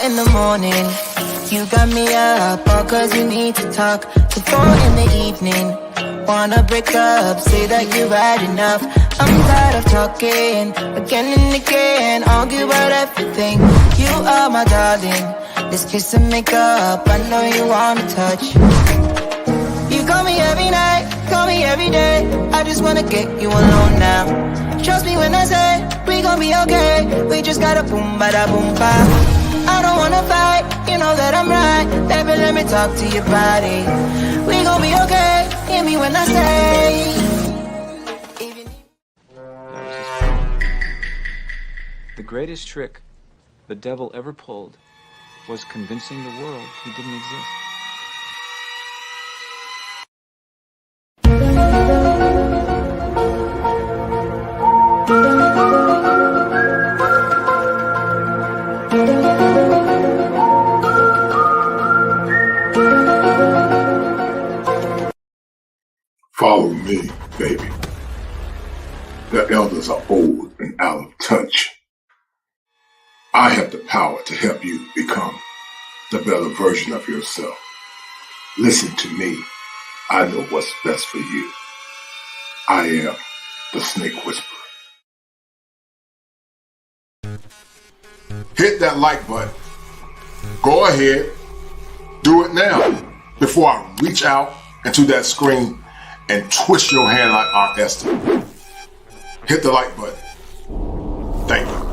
in the morning. You got me up, all cause you need to talk. To 4 in the evening, wanna break up, say that you've had enough. I'm tired of talking, again and again, argue about everything. You are my darling, this kiss and make up, I know you wanna touch. You call me every night, call me every day, I just wanna get you alone now. Trust me when I say, we gon' be okay, we just gotta boom bada boom ba. I don't wanna fight, you know that I'm right, baby let me talk to your body. We gon' be okay, hear me when I say. The greatest trick the devil ever pulled was convincing the world he didn't exist. Follow me, baby. The elders are old and out of touch. I have the power to help you become the better version of yourself. Listen to me. I know what's best for you. I am the Snake Whisperer. Hit that like button. Go ahead. Do it now before I reach out into that screen and twist your hand like Aunt Esther. Hit the like button. Thank you.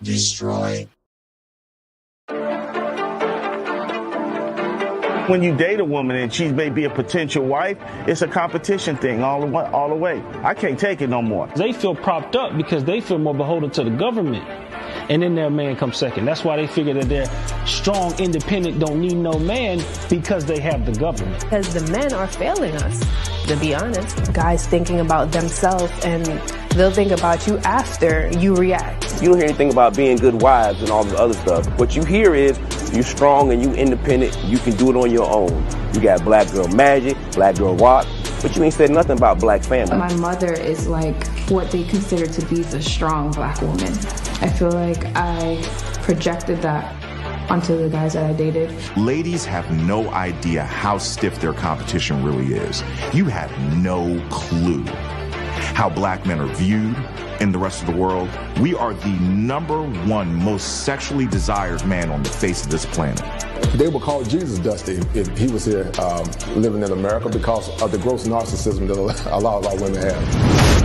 Destroy. When you date a woman and she may be a potential wife, it's a competition thing all the way. I can't take it no more. They feel propped up because they feel more beholden to the government. And then their man comes second. That's why they figure that they're strong, independent, don't need no man because they have the government. Because the men are failing us, to be honest. Guys thinking about themselves and they'll think about you after you react. You don't hear anything about being good wives and all the other stuff. What you hear is you strong and you independent. You can do it on your own. You got black girl magic, black girl rock, but you ain't said nothing about black family. My mother is like what they consider to be the strong black woman. I feel like I projected that onto the guys that I dated. Ladies have no idea how stiff their competition really is. You have no clue how black men are viewed in the rest of the world. We are the #1 most sexually desired man on the face of this planet. They would call Jesus Dusty if he was here living in America because of the gross narcissism that a lot of our women have.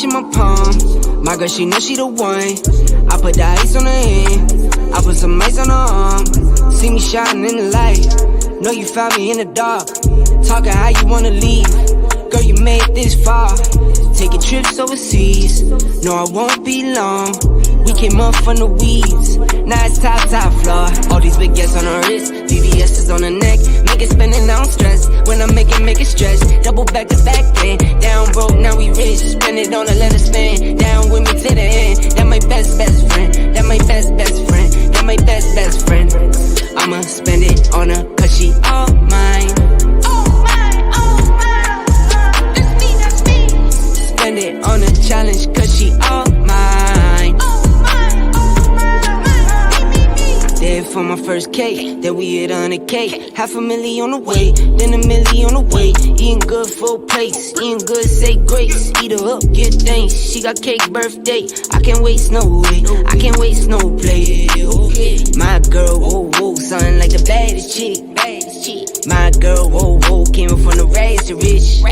In my palm, my girl, she know she the one. I put the ice on her hand, I put some ice on her arm. See me shining in the light, know you found me in the dark. Talking how you wanna leave, girl, you made this far. Taking trips overseas, no, I won't be long. We came up from the weeds, now it's top floor. All these big gas on her wrist, VVS is on her neck. Make it spinning, I don't stress. When I make it stretch. Double back to back then. Down broke, now we rich. Spend it on a let it spin. Down with me to the end. That my best friend. That my best friend. That my best friend. I'ma spend it on her, cause she all mine. That's me. Spend it on a challenge, cause she all mine. Dead for my first cake, then we hit 100K. $500,000 on the way, then $1 million on the way. Eating good, full plates, eating good, say grace. Eat her up, get thanks. She got cake birthday. I can't waste no way, I can't waste no play. My girl, whoa, whoa, something like the baddest chick. My girl, whoa, whoa, came up from the rags to rich.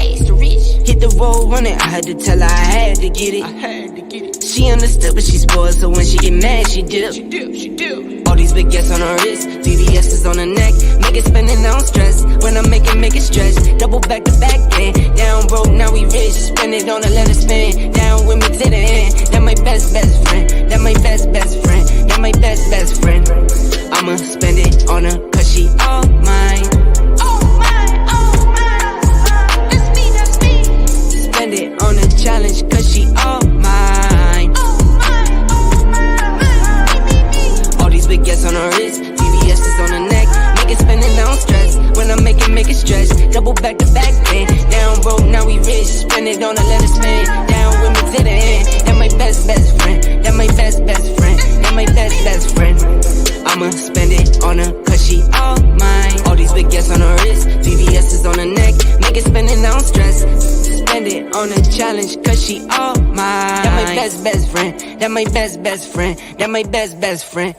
Hit the road running, I had to tell her I had to get it. She understood, but she spoiled, so when she get mad, she dip. All these big gas on her wrist, VVS is on her neck. Make it spinning, I don't stress. When I make it stretch. Double back to back then. Down broke, now we rich. Spend it on a let it spin. Down with me to the end. That my best friend. That my best friend. That my best friend. I'ma spend it on her, cause she all mine. That's me. Spend it on a challenge, cause she all mine. All these big gas on her wrist, double back to back then. Down broke, now we rich, spend it on a let us spend. Down with me to the end, that my best friend. That my best friend, that my best friend. I'ma spend it on her, cause she all mine. All these big gas on her wrist, VVS is on her neck. Make it spend it, I don't stress. Spend it on a challenge, cause she all mine. That my best friend, that my best friend, that my best friend.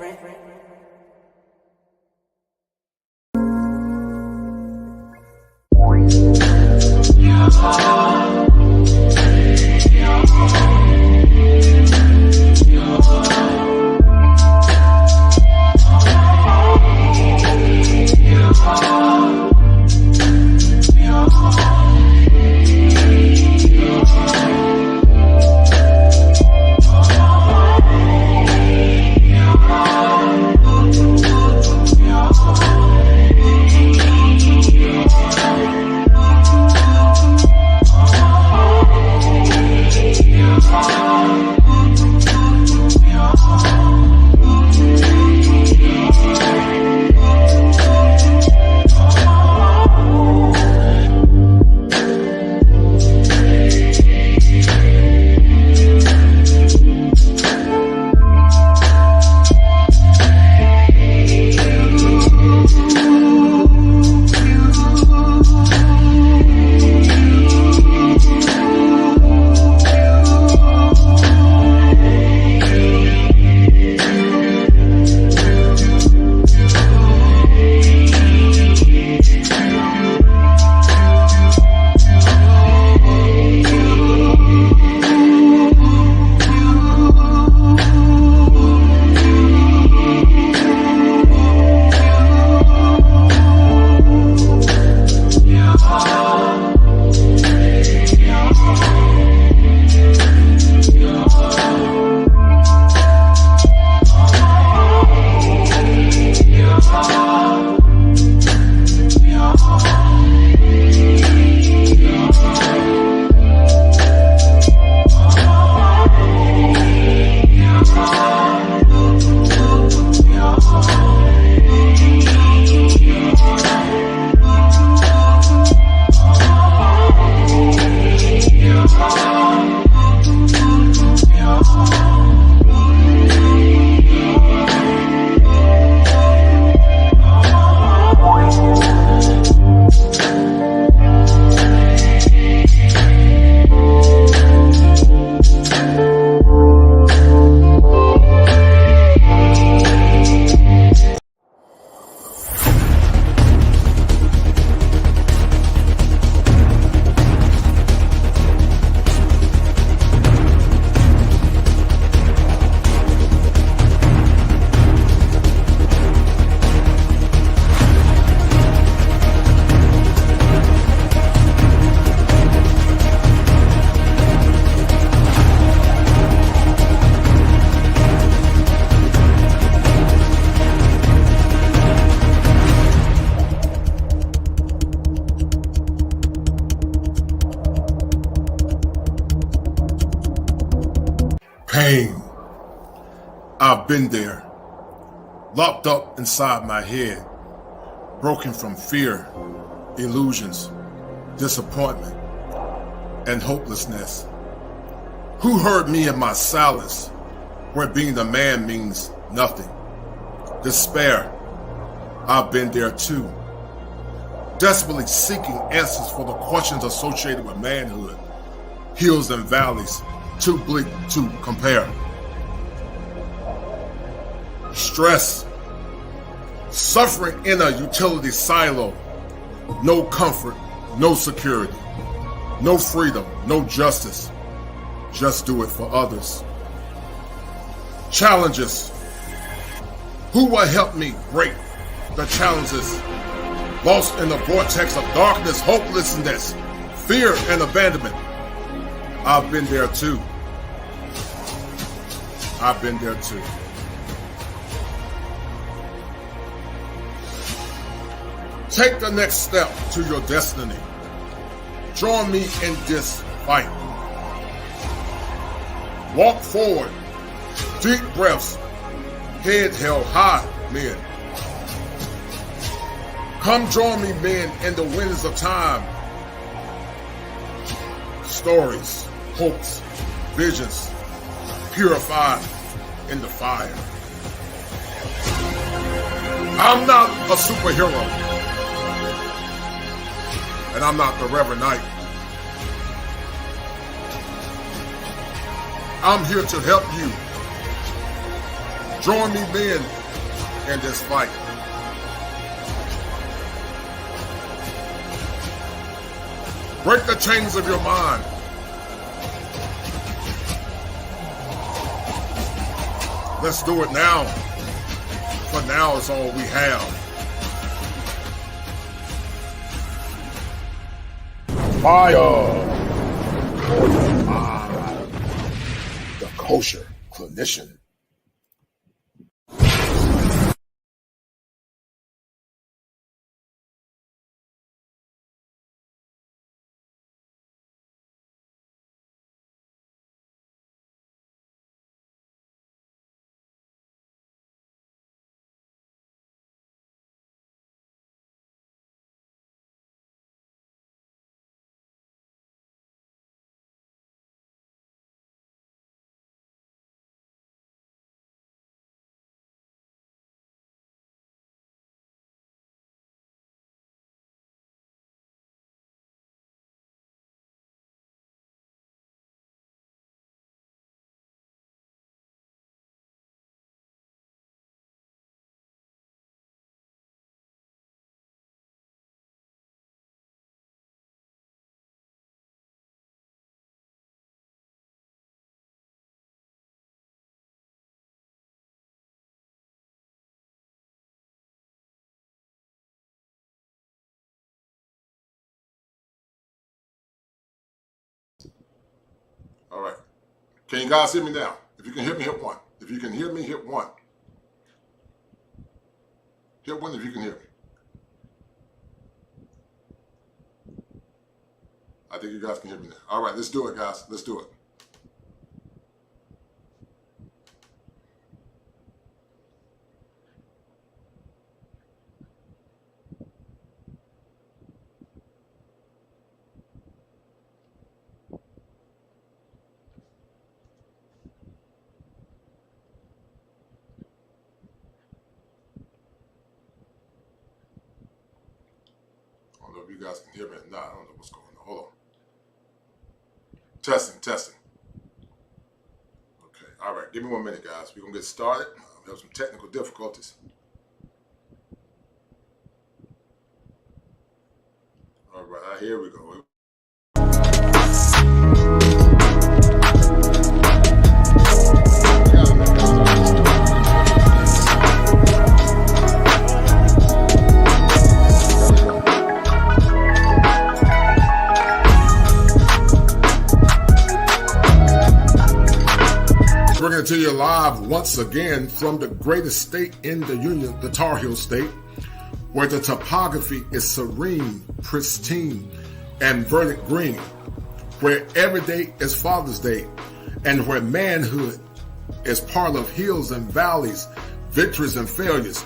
Pain. I've been there, locked up inside my head, broken from fear, illusions, disappointment, and hopelessness. Who heard me in my silence, where being a man means nothing? Despair. I've been there too, desperately seeking answers for the questions associated with manhood, hills and valleys, too bleak to compare. Stress, suffering in a utility silo, no comfort, no security, no freedom, no justice, just do it for others. Challenges, who will help me break the challenges? Lost in the vortex of darkness, hopelessness, fear, and abandonment. I've been there too. I've been there too. Take the next step to your destiny. Join me in this fight. Walk forward. Deep breaths. Head held high, men. Come join me, men, in the winds of time. Stories, hopes, visions, purified in the fire. I'm not a superhero, and I'm not the Reverend Knight. I'm here to help you. Join me, men, in this fight. Break the chains of your mind. Let's do it now. For now is all we have. Fire. The kosher clinician. All right. Can you guys hear me now? If you can hear me, hit 1. If you can hear me, hit 1. Hit 1 if you can hear me. I think you guys can hear me now. All right, let's do it, guys. Let's do it. I don't know if you guys can hear me or not. I don't know what's going on. Hold on. Testing, testing. Okay, all right. Give me 1 minute, guys. We're going to get started. We have some technical difficulties. All right, here we go. Bringing it to you live once again from the greatest state in the Union, the Tar Heel State, where the topography is serene, pristine, and verdant green, where every day is Father's Day, and where manhood is part of hills and valleys, victories and failures,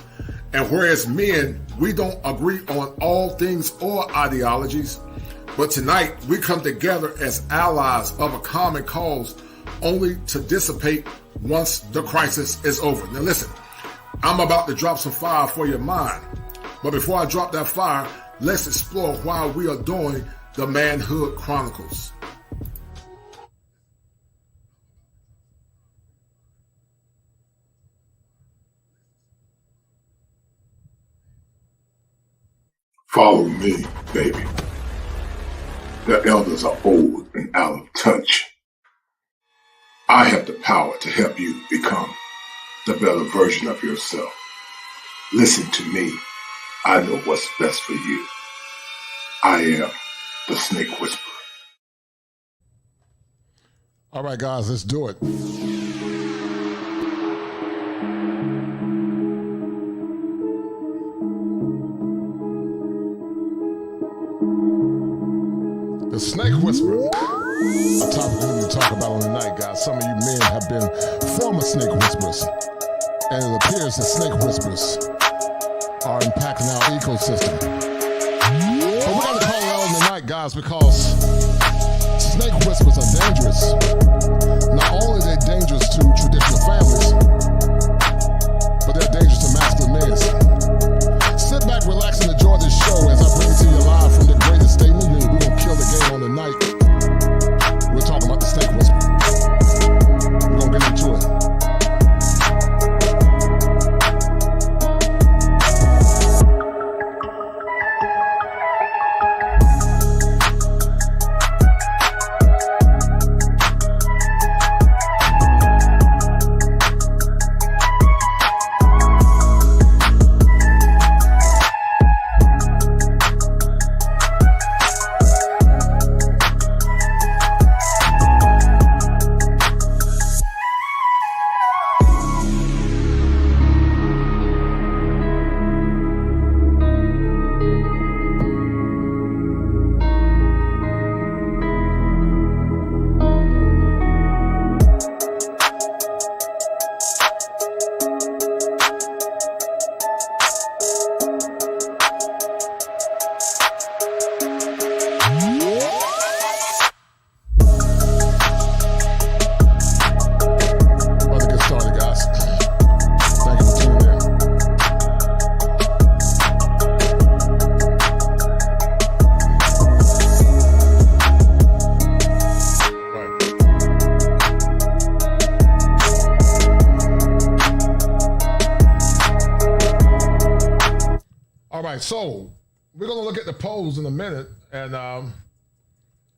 and whereas men, we don't agree on all things or ideologies, but tonight we come together as allies of a common cause, only to dissipate once the crisis is over. Now listen, I'm about to drop some fire for your mind. But before I drop that fire, let's explore why we are doing the Manhood Chronicles. Follow me, baby. The elders are old and out of touch. I have the power to help you become the better version of yourself. Listen to me. I know what's best for you. I am the Snake Whisperer. All right, guys, let's do it. The Snake Whisperer. A topic we need to talk about on the night, guys. Some of you men have been former snake whisperers, and it appears that snake whisperers are impacting our ecosystem. But we're going to call it out in the night, guys, because snake whispers are dangerous. Not only are they dangerous to traditional families, but they're dangerous to masculine men. Sit back, relax, and enjoy this show as I bring it to you live from the greatest state in the union. We're going to kill the game on the night. We're talking about the snake whisper. We're going to get into it. So we're going to look at the polls in a minute, and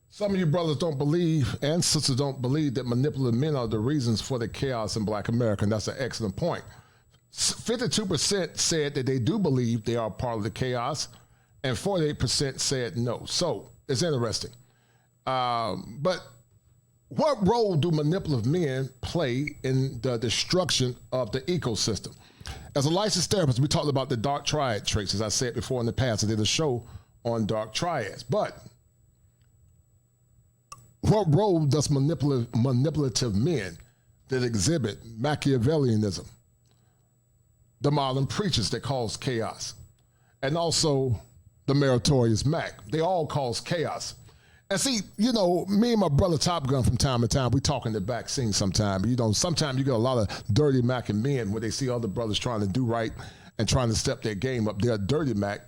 some of you brothers don't believe and sisters don't believe that manipulative men are the reasons for the chaos in Black America, and that's an excellent point. 52% said that they do believe they are part of the chaos, and 48% said no. So it's interesting. But what role do manipulative men play in the destruction of the ecosystem? As a licensed therapist, we talked about the dark triad traits, as I said before in the past. I did a show on dark triads. But what role does manipulative men that exhibit Machiavellianism, the modern preachers that cause chaos, and also the meritorious Mack, they all cause chaos. And see, you know, me and my brother Top Gun from time to time, we talk in the back scene sometimes. You know, sometimes you get a lot of dirty Mac and men where they see other brothers trying to do right and trying to step their game up. They're dirty Mac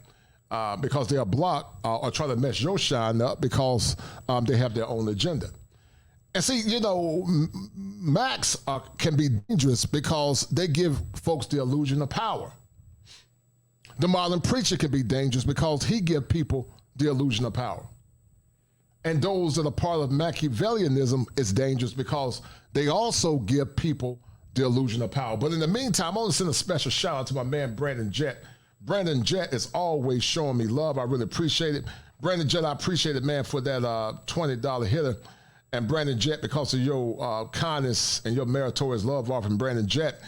because they're blocked or try to mess your shine up because they have their own agenda. And see, you know, Macs can be dangerous because they give folks the illusion of power. The modern preacher can be dangerous because he gives people the illusion of power. And those that are part of Machiavellianism is dangerous because they also give people the illusion of power. But in the meantime, I want to send a special shout out to my man, Brandon Jett. Brandon Jett is always showing me love. I really appreciate it. Brandon Jett, I appreciate it, man, for that $20 hitter. And Brandon Jett, because of your kindness and your meritorious love offering, Brandon Jett,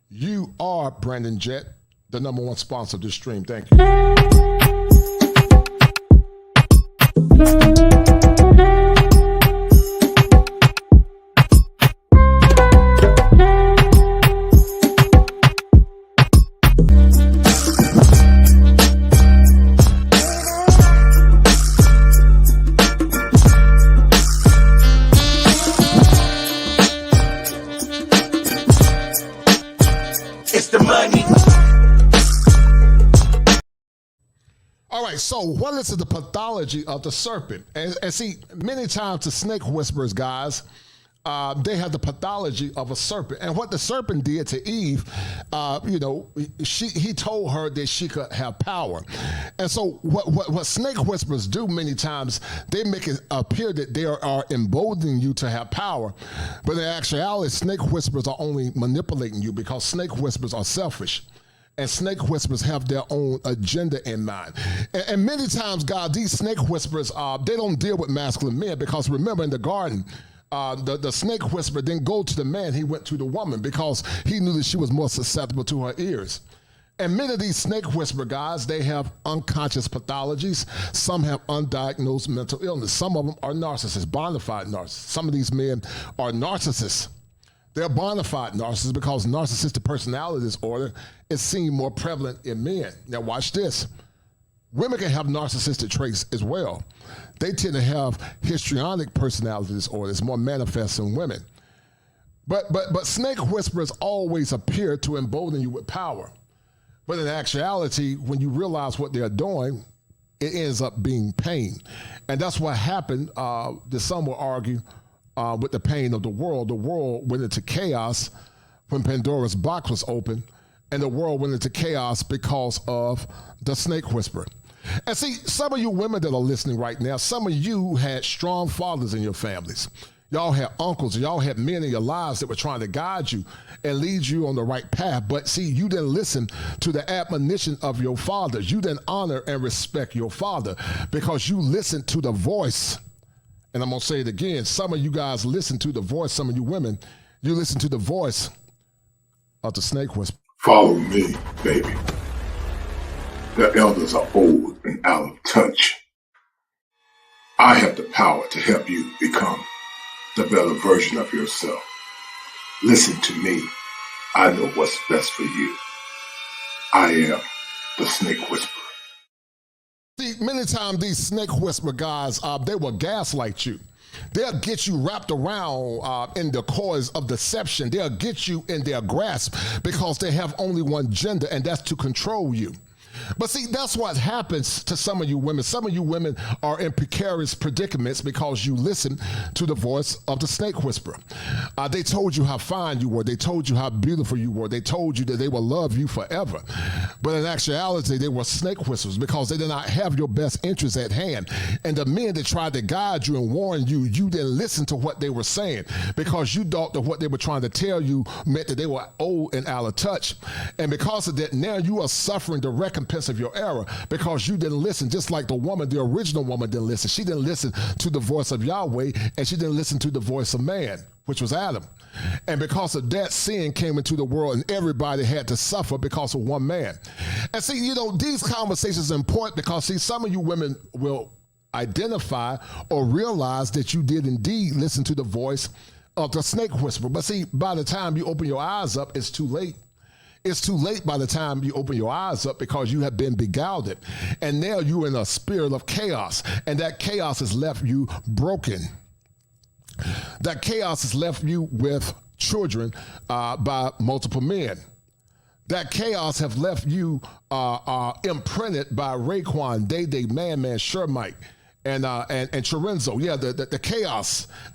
you are, Brandon Jett, the #1 sponsor of this stream. Thank you. So what is the pathology of the serpent? And see, many times the snake whisperers, guys, they have the pathology of a serpent. And what the serpent did to Eve, you know, he told her that she could have power. And so what snake whisperers do many times, they make it appear that they are emboldening you to have power. But in actuality, snake whisperers are only manipulating you because snake whisperers are selfish. And snake whisperers have their own agenda in mind. And many times, God, these snake whisperers, they don't deal with masculine men because remember in the garden, the snake whisperer didn't go to the man, he went to the woman because he knew that she was more susceptible to her ears. And many of these snake whisperer guys, they have unconscious pathologies. Some have undiagnosed mental illness. Some of them are narcissists, bona fide narcissists. Some of these men are narcissists. They're bona fide narcissists because narcissistic personality disorder is seen more prevalent in men. Now watch this. Women can have narcissistic traits as well. They tend to have histrionic personality disorder. It's more manifest in women. But snake whisperers always appear to embolden you with power. But in actuality, when you realize what they're doing, it ends up being pain. And that's what happened, that some will argue, with the pain of the world. The world went into chaos when Pandora's box was open, and the world went into chaos because of the snake whisperer. And see, some of you women that are listening right now, some of you had strong fathers in your families. Y'all had uncles, y'all had men in your lives that were trying to guide you and lead you on the right path. But see, you didn't listen to the admonition of your fathers. You didn't honor and respect your father because you listened to the voice. And I'm going to say it again. Some of you guys listen to the voice. Some of you women, you listen to the voice of the snake whisperer. Follow me, baby. The elders are old and out of touch. I have the power to help you become the better version of yourself. Listen to me. I know what's best for you. I am the snake whisperer. See, many times these snake whisperer guys, they will gaslight you. They'll get you wrapped around in the coils of deception. They'll get you in their grasp because they have only one gender, and that's to control you. But see, that's what happens to some of you women. Some of you women are in precarious predicaments because you listen to the voice of the snake whisperer. They told you how fine you were. They told you how beautiful you were. They told you that they will love you forever. But in actuality, they were snake whisperers because they did not have your best interests at hand. And the men that tried to guide you and warn you, you didn't listen to what they were saying because you thought that what they were trying to tell you meant that they were old and out of touch. And because of that, now you are suffering the recompense of your error because you didn't listen, just like the woman, the original woman didn't listen. She didn't listen to the voice of Yahweh, and she didn't listen to the voice of man, which was Adam. And because of that, sin came into the world, and everybody had to suffer because of one man. And see, you know, these conversations are important because, see, some of you women will identify or realize that you did indeed listen to the voice of the snake whisperer. But see, by the time you open your eyes up, it's too late. It's too late by the time you open your eyes up because you have been beguiled. And now you're in a spirit of chaos. And that chaos has left you broken. That chaos has left you with children by multiple men. That chaos have left you imprinted by Raekwon, Day, Man, Shermite, and Chorenzo. Yeah, the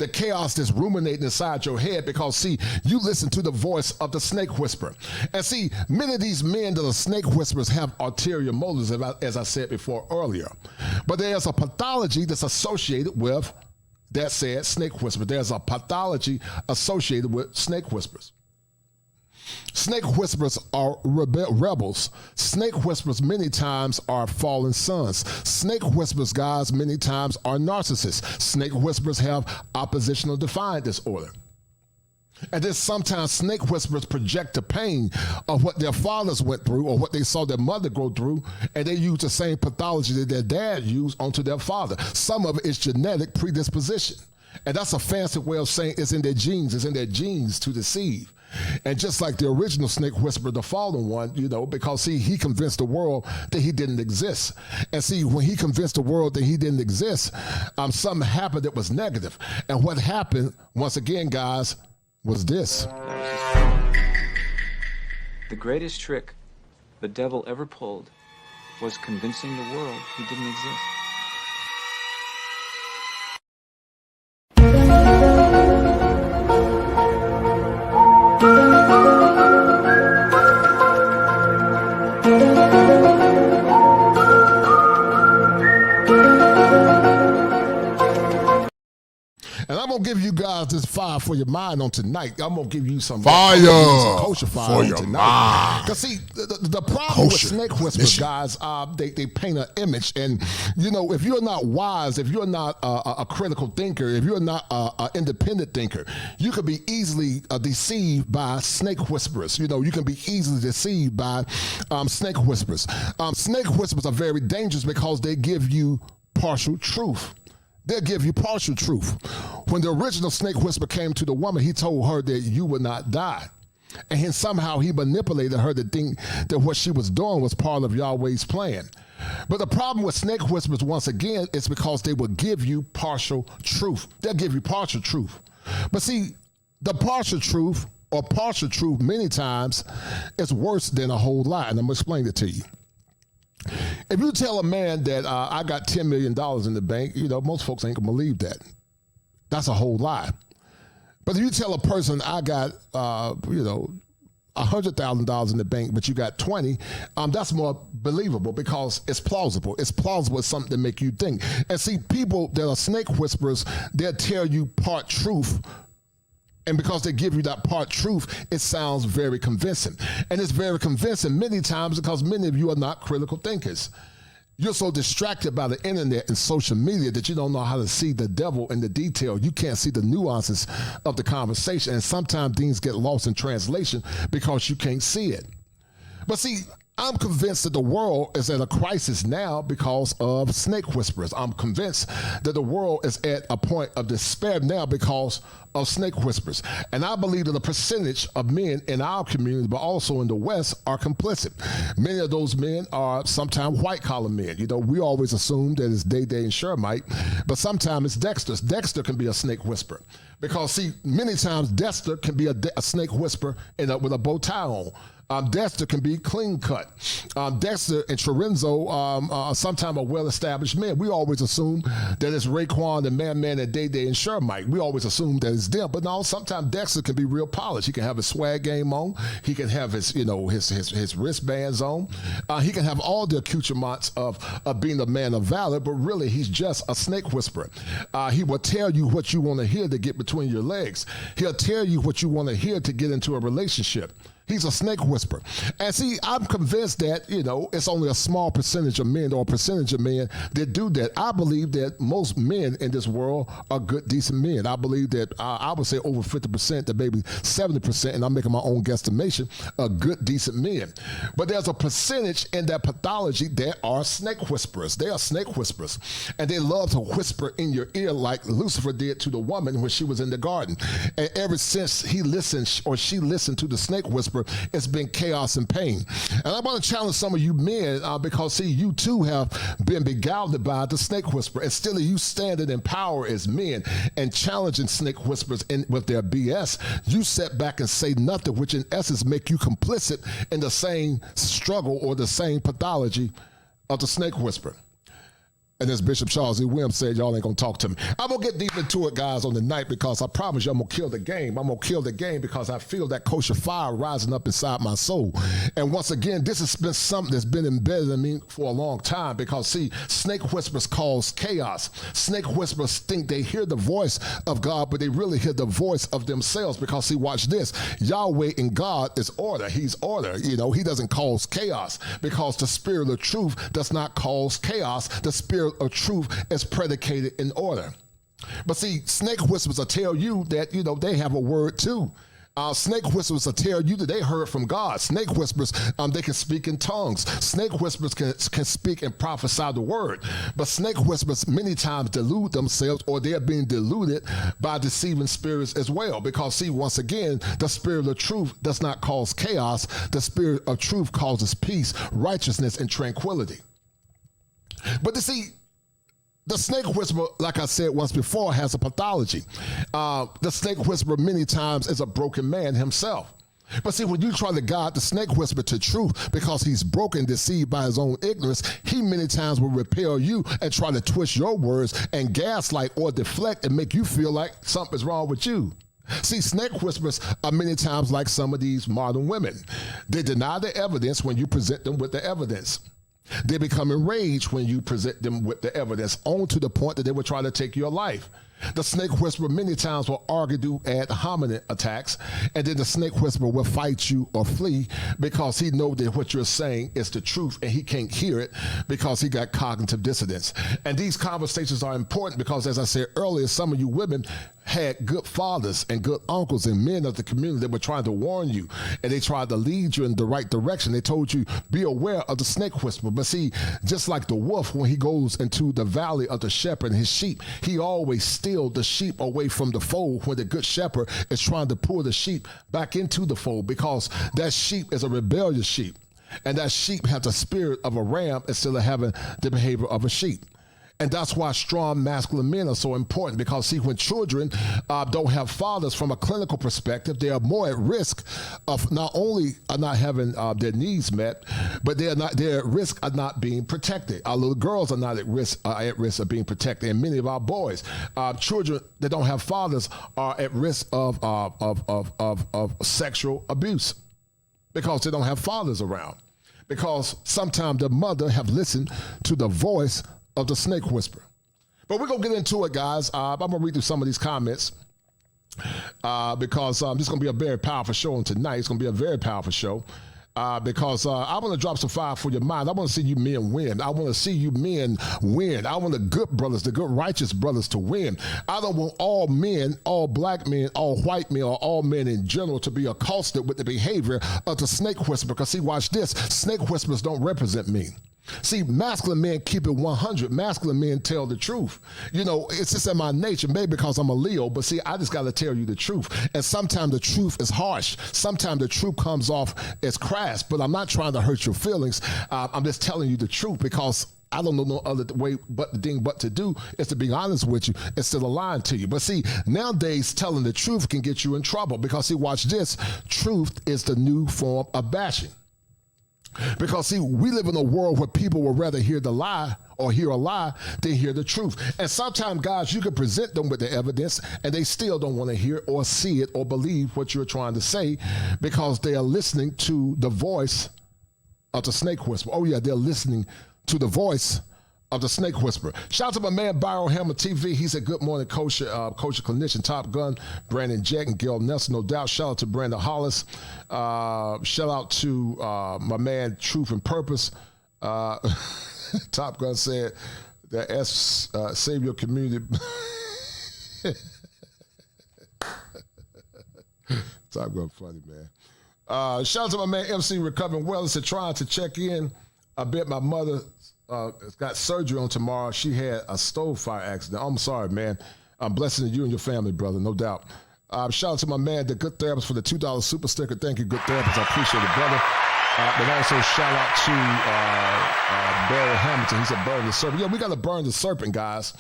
chaos that's ruminating inside your head because, see, you listen to the voice of the snake whisperer. And see, many of these men that are snake whisperers have ulterior motives, as I said before earlier. But there's a pathology that's associated with that said snake whisperer. There's a pathology associated with snake whisperers. Snake whisperers are rebels. Snake whisperers many times are fallen sons. Snake whisperers, guys, many times are narcissists. Snake whisperers have oppositional defiant disorder. And then sometimes snake whisperers project the pain of what their fathers went through or what they saw their mother go through, and they use the same pathology that their dad used onto their father. Some of it is genetic predisposition. And that's a fancy way of saying it's in their genes. It's in their genes to deceive. And just like the original snake whisperer, the fallen one, you know, because, see, he convinced the world that he didn't exist. And see, when he convinced the world that he didn't exist, something happened that was negative. And what happened, once again, guys, was this. The greatest trick the devil ever pulled was convincing the world he didn't exist. And I'm going to give you guys this fire for your mind on tonight. I'm going to give you some fire, kosher fire on tonight. Because, see, the problem with snake whisperers, guys, they paint an image. And, you know, if you're not wise, if you're not a critical thinker, if you're not an independent thinker, you could be easily deceived by snake whisperers. You know, you can be easily deceived by snake whisperers. Snake whisperers are very dangerous because they give you partial truth. They'll give you partial truth. when the original snake whisperer came to the woman, he told her that you would not die. And then somehow he manipulated her to think that what she was doing was part of Yahweh's plan. But the problem with snake whisperers, once again, is because they will give you partial truth. They'll give you partial truth. But see, the partial truth or partial truth many times is worse than a whole lie. And I'm going to explain it to you. If you tell a man that I got $10 million in the bank, most folks ain't going to believe that. That's a whole lie. But if you tell a person I got, $100,000 in the bank, but you got 20, that's more believable because it's plausible. It's plausible. It's something to make you think. And see, people that are snake whisperers, they'll tell you part truth. And because they give you that part truth, it sounds very convincing. And it's very convincing many times because many of you are not critical thinkers. You're so distracted by the internet and social media that you don't know how to see the devil in the detail. You can't see the nuances of the conversation. And sometimes things get lost in translation because you can't see it. But see, I'm convinced that the world is at a crisis now because of snake whisperers. I'm convinced that the world is at a point of despair now because of snake whisperers. And I believe that a percentage of men in our community, but also in the West, are complicit. Many of those men are sometimes white-collar men. We always assume that it's Day and Shermite, but sometimes it's Dexter. Dexter can be a snake whisperer. Because, see, many times Dexter can be a snake whisperer with a bow tie on. Dexter can be clean cut. Dexter and Chorenzo sometimes are well-established men. We always assume that it's Raekwon and Man and Day and Shermite. We always assume that it's them. But no, sometimes Dexter can be real polished. He can have his swag game on. He can have his wristbands on. He can have all the accoutrements of being a man of valor, but really he's just a snake whisperer. He will tell you what you want to hear to get between your legs. He'll tell you what you want to hear to get into a relationship. He's a snake whisperer. And see, I'm convinced that, it's only a small percentage of men or a percentage of men that do that. I believe that most men in this world are good, decent men. I believe that I would say over 50% to maybe 70%, and I'm making my own guesstimation, are good, decent men. But there's a percentage in that pathology that are snake whisperers. They are snake whisperers. And they love to whisper in your ear like Lucifer did to the woman when she was in the garden. And ever since he listened or she listened to the snake whisperer, it's been chaos and pain. And I want to challenge some of you men because, see, you too have been beguiled by the snake whisperer. And still you standing in power as men and challenging snake whisperers with their BS. You sit back and say nothing, which in essence make you complicit in the same struggle or the same pathology of the snake whisperer. And as Bishop Charles E. Williams said, y'all ain't gonna talk to me. I'm gonna get deep into it, guys, on the night because I promise you I'm gonna kill the game. I'm gonna kill the game because I feel that kosher fire rising up inside my soul. And once again, this has been something that's been embedded in me for a long time because, see, snake whisperers cause chaos. Snake whisperers think they hear the voice of God, but they really hear the voice of themselves because, see, watch this. Yahweh in God is order. He's order. He doesn't cause chaos because the spirit of truth does not cause chaos. The spirit of truth is predicated in order. But see, snake whisperers will tell you that, they have a word too. Snake whisperers will tell you that they heard from God. Snake whisperers, they can speak in tongues. Snake whisperers can speak and prophesy the word. But snake whisperers many times delude themselves, or they're being deluded by deceiving spirits as well. Because, see, once again, the spirit of truth does not cause chaos. The spirit of truth causes peace, righteousness, and tranquility. But to see, the snake whisperer, like I said once before, has a pathology. The snake whisperer many times is a broken man himself. But see, when you try to guide the snake whisperer to truth because he's broken, deceived by his own ignorance, he many times will repel you and try to twist your words and gaslight or deflect and make you feel like something's wrong with you. See, snake whisperers are many times like some of these modern women. They deny the evidence when you present them with the evidence. They become enraged when you present them with the evidence, on to the point that they will try to take your life. The snake whisperer many times will argue, do ad hominem attacks, and then the snake whisperer will fight you or flee because he knows that what you're saying is the truth and he can't hear it because he got cognitive dissonance. And these conversations are important because, as I said earlier, some of you women had good fathers and good uncles and men of the community that were trying to warn you, and they tried to lead you in the right direction. They told you, be aware of the snake whisperer. But see, just like the wolf, when he goes into the valley of the shepherd and his sheep, he always steals steal the sheep away from the fold when the good shepherd is trying to pull the sheep back into the fold, because that sheep is a rebellious sheep. And that sheep has the spirit of a ram instead of having the behavior of a sheep. And that's why strong masculine men are so important, because see, when children don't have fathers from a clinical perspective, they are more at risk of not only not having their needs met, but they're at risk of not being protected. Our little girls are not at risk of being protected, and many of our boys, children that don't have fathers, are at risk of sexual abuse because they don't have fathers around. Because sometimes the mother have listened to the voice of the snake whisperer. But we're going to get into it, guys. I'm going to read through some of these comments because this is going to be a very powerful show on tonight. It's going to be a very powerful show because I want to drop some fire for your mind. I want to see you men win. I want to see you men win. I want the good brothers, the good righteous brothers to win. I don't want all men, all black men, all white men, or all men in general to be accosted with the behavior of the snake whisperer. Because see, watch this. Snake whisperers don't represent me. See, masculine men keep it 100. Masculine men tell the truth. You know, it's just in my nature, maybe because I'm a Leo, but see, I just got to tell you the truth. And sometimes the truth is harsh. Sometimes the truth comes off as crass, but I'm not trying to hurt your feelings. I'm just telling you the truth, because I don't know no other way but to do is to be honest with you instead of lying to you. But see, nowadays telling the truth can get you in trouble, because see, watch this. Truth is the new form of bashing. Because see, we live in a world where people would rather hear the lie or hear a lie than hear the truth. And sometimes, guys, you can present them with the evidence and they still don't want to hear or see it or believe what you're trying to say, because they are listening to the voice of the snake whisperer. Oh yeah, they're listening to the voice of the snake whisperer. Shout out to my man Byron Hammer TV. He's a good morning coach, coach clinician, Top Gun, Brandon Jack and Gail Nelson, no doubt. Shout out to Brandon Hollis. Shout out to my man Truth and Purpose. Top Gun said that save your community. Top Gun funny, man. Shout out to my man MC Recovering Well. Said trying to check in. I bet my mother got surgery on tomorrow. She had a stove fire accident. I'm sorry, man. I'm blessing you and your family, brother, no doubt. Shout out to my man, the Good Therapist, for the $2 super sticker. Thank you, Good Therapist. I appreciate it, brother. But also shout out to Barry Hamilton. He said burn the serpent. Yeah, we got to burn the serpent, guys,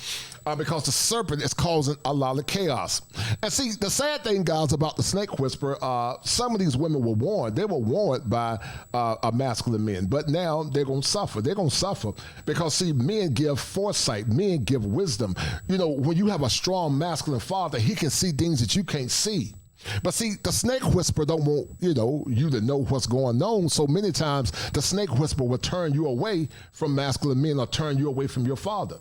because the serpent is causing a lot of chaos. And see, the sad thing, guys, about the snake whisperer, some of these women were warned. They were warned by masculine men, but now they're going to suffer. They're going to suffer because, see, men give foresight. Men give wisdom. You know, when you have a strong masculine father, he can see things that you can't see. But see, the snake whisperer don't want, you to know what's going on. So many times the snake whisperer will turn you away from masculine men or turn you away from your father.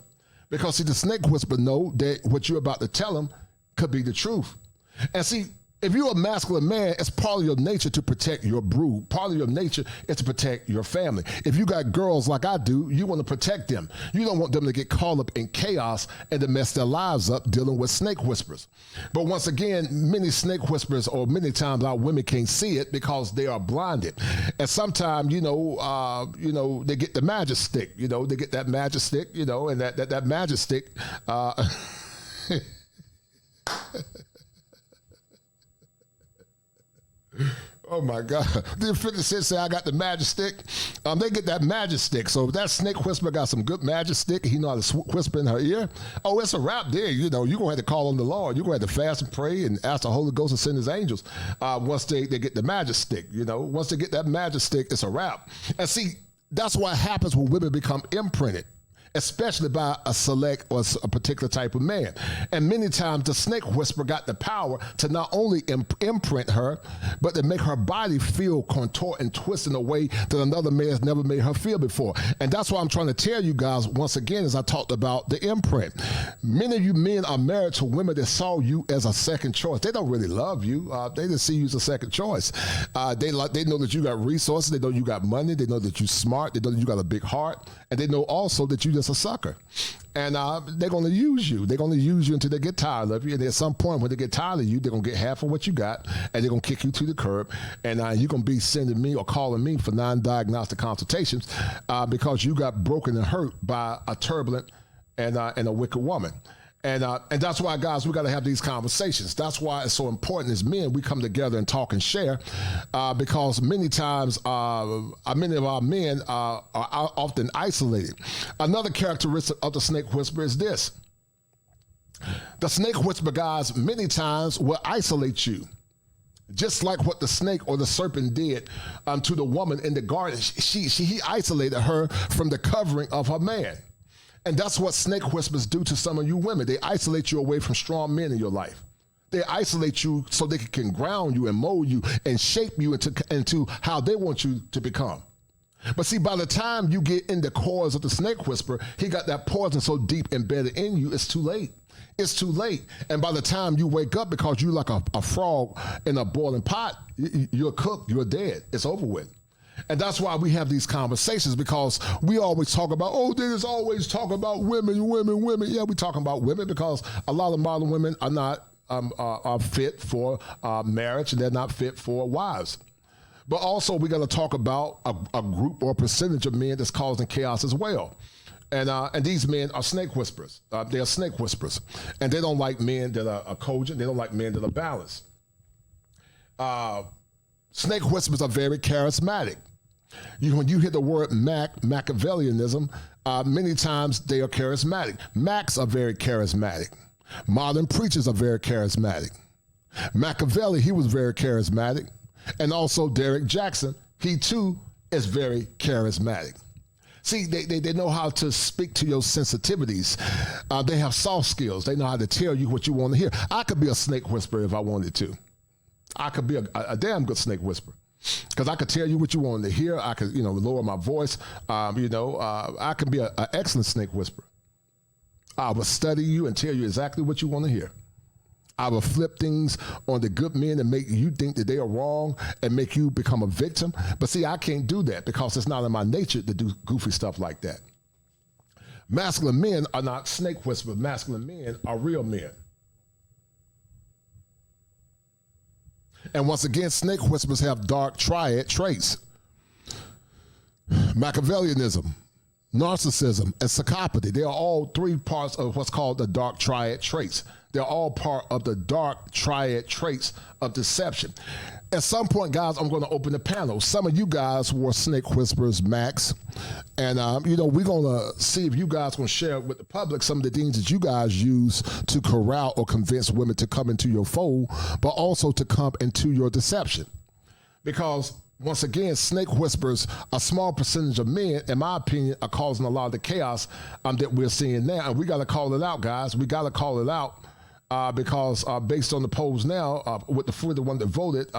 Because see, the snake whisperer know that what you're about to tell him could be the truth. And see, if you're a masculine man, it's part of your nature to protect your brood. Part of your nature is to protect your family. If you got girls like I do, you want to protect them. You don't want them to get caught up in chaos and to mess their lives up dealing with snake whisperers. But once again, many snake whisperers, or many times our women can't see it because they are blinded. And sometimes, they get the magic stick. They get that magic stick. And that magic stick. Oh my God. Did 50 Cent say I got the magic stick? They get that magic stick. So if that snake whisperer got some good magic stick, he know how to whisper in her ear, oh, it's a wrap there. You're going to have to call on the Lord. You're going to have to fast and pray and ask the Holy Ghost to send his angels once they get the magic stick. Once they get that magic stick, it's a wrap. And see, that's what happens when women become imprinted, especially by a select or a particular type of man. And many times the snake whisperer got the power to not only imprint her, but to make her body feel contort and twist in a way that another man has never made her feel before. And that's why I'm trying to tell you guys, once again, as I talked about the imprint. Many of you men are married to women that saw you as a second choice. They don't really love you. They just see you as a second choice. They know that you got resources. They know you got money. They know that you're smart. They know that you got a big heart. And they know also that you just a sucker. And they're going to use you. They're going to use you until they get tired of you. And at some point, when they get tired of you, they're going to get half of what you got, and they're going to kick you to the curb. And you're going to be sending me or calling me for non-diagnostic consultations because you got broken and hurt by a turbulent and a wicked woman. And that's why, guys, we got to have these conversations. That's why it's so important as men we come together and talk and share, because many times many of our men are often isolated. Another characteristic of the snake whisperer is this. The snake whisperer, guys, many times will isolate you. Just like what the snake or the serpent did to the woman in the garden. He isolated her from the covering of her man. And that's what snake whispers do to some of you women. They isolate you away from strong men in your life. They isolate you so they can ground you and mold you and shape you into how they want you to become. But see, by the time you get in the cores of the snake whisperer, he got that poison so deep embedded in you, it's too late. It's too late. And by the time you wake up, because you're like a frog in a boiling pot, you're cooked, you're dead, it's over with. And that's why we have these conversations, because we always talk about, oh, they just always talk about women. Yeah, we're talking about women because a lot of modern women are not are fit for marriage, and they're not fit for wives. But also we got to talk about a group or percentage of men that's causing chaos as well. And these men are snake whisperers. They are snake whisperers. And they don't like men that are cogent. They don't like men that are balanced. Snake whisperers are very charismatic. When you hear the word Machiavellianism, many times they are charismatic. Macs are very charismatic. Modern preachers are very charismatic. Machiavelli, he was very charismatic. And also Derrick Jaxn, he too is very charismatic. See, they know how to speak to your sensitivities. They have soft skills. They know how to tell you what you want to hear. I could be a snake whisperer if I wanted to. I could be a damn good snake whisperer, because I could tell you what you wanted to hear. I could, lower my voice. I could be an excellent snake whisperer. I will study you and tell you exactly what you want to hear. I will flip things on the good men and make you think that they are wrong and make you become a victim. But see, I can't do that because it's not in my nature to do goofy stuff like that. Masculine men are not snake whisperers. Masculine men are real men. And once again, snake whisperers have dark triad traits. Machiavellianism, narcissism, and psychopathy. They are all three parts of what's called the dark triad traits. They're all part of the dark triad traits of deception. At some point, guys, I'm going to open the panel. Some of you guys were snake whisperers, Max. And, we're going to see if you guys can share with the public some of the things that you guys use to corral or convince women to come into your fold, but also to come into your deception. Because once again, snake whisperers, a small percentage of men, in my opinion, are causing a lot of the chaos that we're seeing now. And we got to call it out, guys. We got to call it out. Because based on the polls now, with the 41 that voted,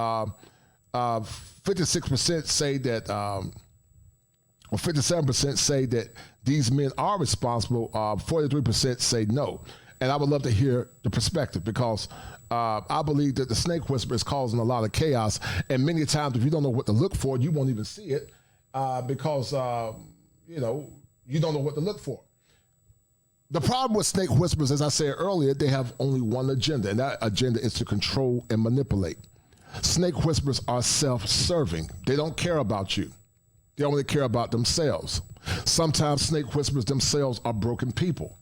56% say that, or 57% say that these men are responsible. 43% say no. And I would love to hear the perspective, because I believe that the snake whisperer is causing a lot of chaos. And many times, if you don't know what to look for, you won't even see it because, you don't know what to look for. The problem with snake whisperers, as I said earlier, they have only one agenda, and that agenda is to control and manipulate. Snake whisperers are self-serving. They don't care about you. They only care about themselves. Sometimes snake whisperers themselves are broken people,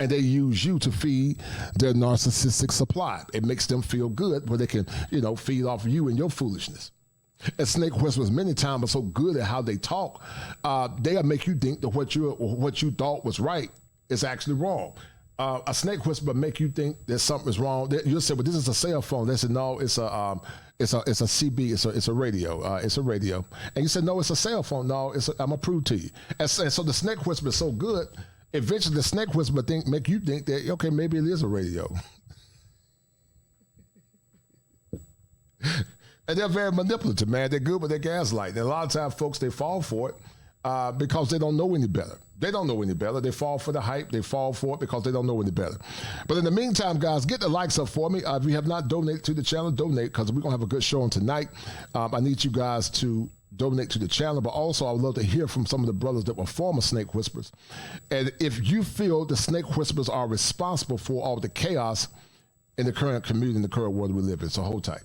and they use you to feed their narcissistic supply. It makes them feel good where they can, feed off of you and your foolishness. And snake whisperers many times are so good at how they talk, they'll make you think that what you thought was right is actually wrong. A snake whisperer make you think that something is wrong. You'll say, "Well, this is a cell phone." They say, "No, it's a CB. It's a radio. It's a radio." And you said, "No, it's a cell phone." "No, I'm gonna prove to you." And so the snake whisperer is so good. Eventually, the snake whisperer make you think that, okay, maybe it is a radio. And they're very manipulative, man. They're good with their gaslight. And a lot of times, folks, they fall for it because they don't know any better. They don't know any better. They fall for the hype. They fall for it because they don't know any better. But in the meantime, guys, get the likes up for me. If you have not donated to the channel, donate, because we're going to have a good show on tonight. I need you guys to donate to the channel, but also I would love to hear from some of the brothers that were former snake whisperers. And if you feel the snake whisperers are responsible for all the chaos in the current community, in the current world we live in, so hold tight.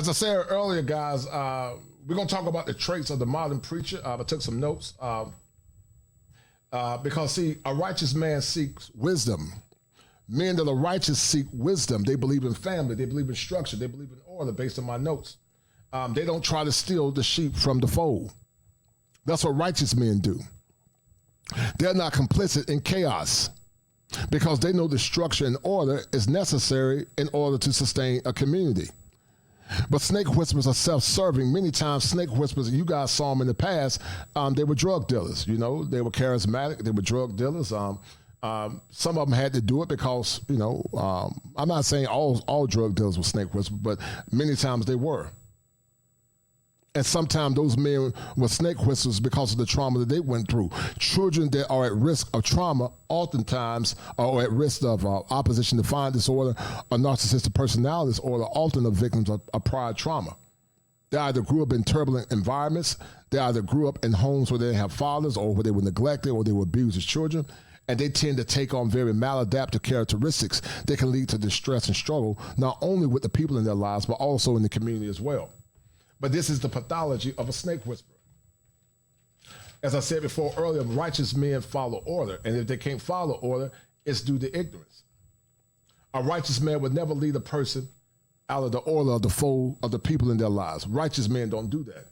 As I said earlier, guys, we're going to talk about the traits of the modern preacher. I took some notes because, see, a righteous man seeks wisdom. Men that are righteous seek wisdom. They believe in family. They believe in structure. They believe in order based on my notes. They don't try to steal the sheep from the fold. That's what righteous men do. They're not complicit in chaos because they know the structure and order is necessary in order to sustain a community. But snake whisperers are self-serving. Many times snake whisperers, you guys saw them in the past, they were drug dealers. You know, they were charismatic. They were drug dealers. Some of them had to do it because, you know, I'm not saying all drug dealers were snake whisperers, but many times they were. And sometimes those men were snake whisperers because of the trauma that they went through. Children that are at risk of trauma oftentimes are at risk of opposition defiant disorder or narcissistic personality disorder, often are victims of prior trauma. They either grew up in turbulent environments, they either grew up in homes where they didn't have fathers or where they were neglected or they were abused as children, and they tend to take on very maladaptive characteristics that can lead to distress and struggle, not only with the people in their lives, but also in the community as well. But this is the pathology of a snake whisperer. As I said before earlier, righteous men follow order, and if they can't follow order, it's due to ignorance. A righteous man would never lead a person out of the order of the fold of the people in their lives. Righteous men don't do that.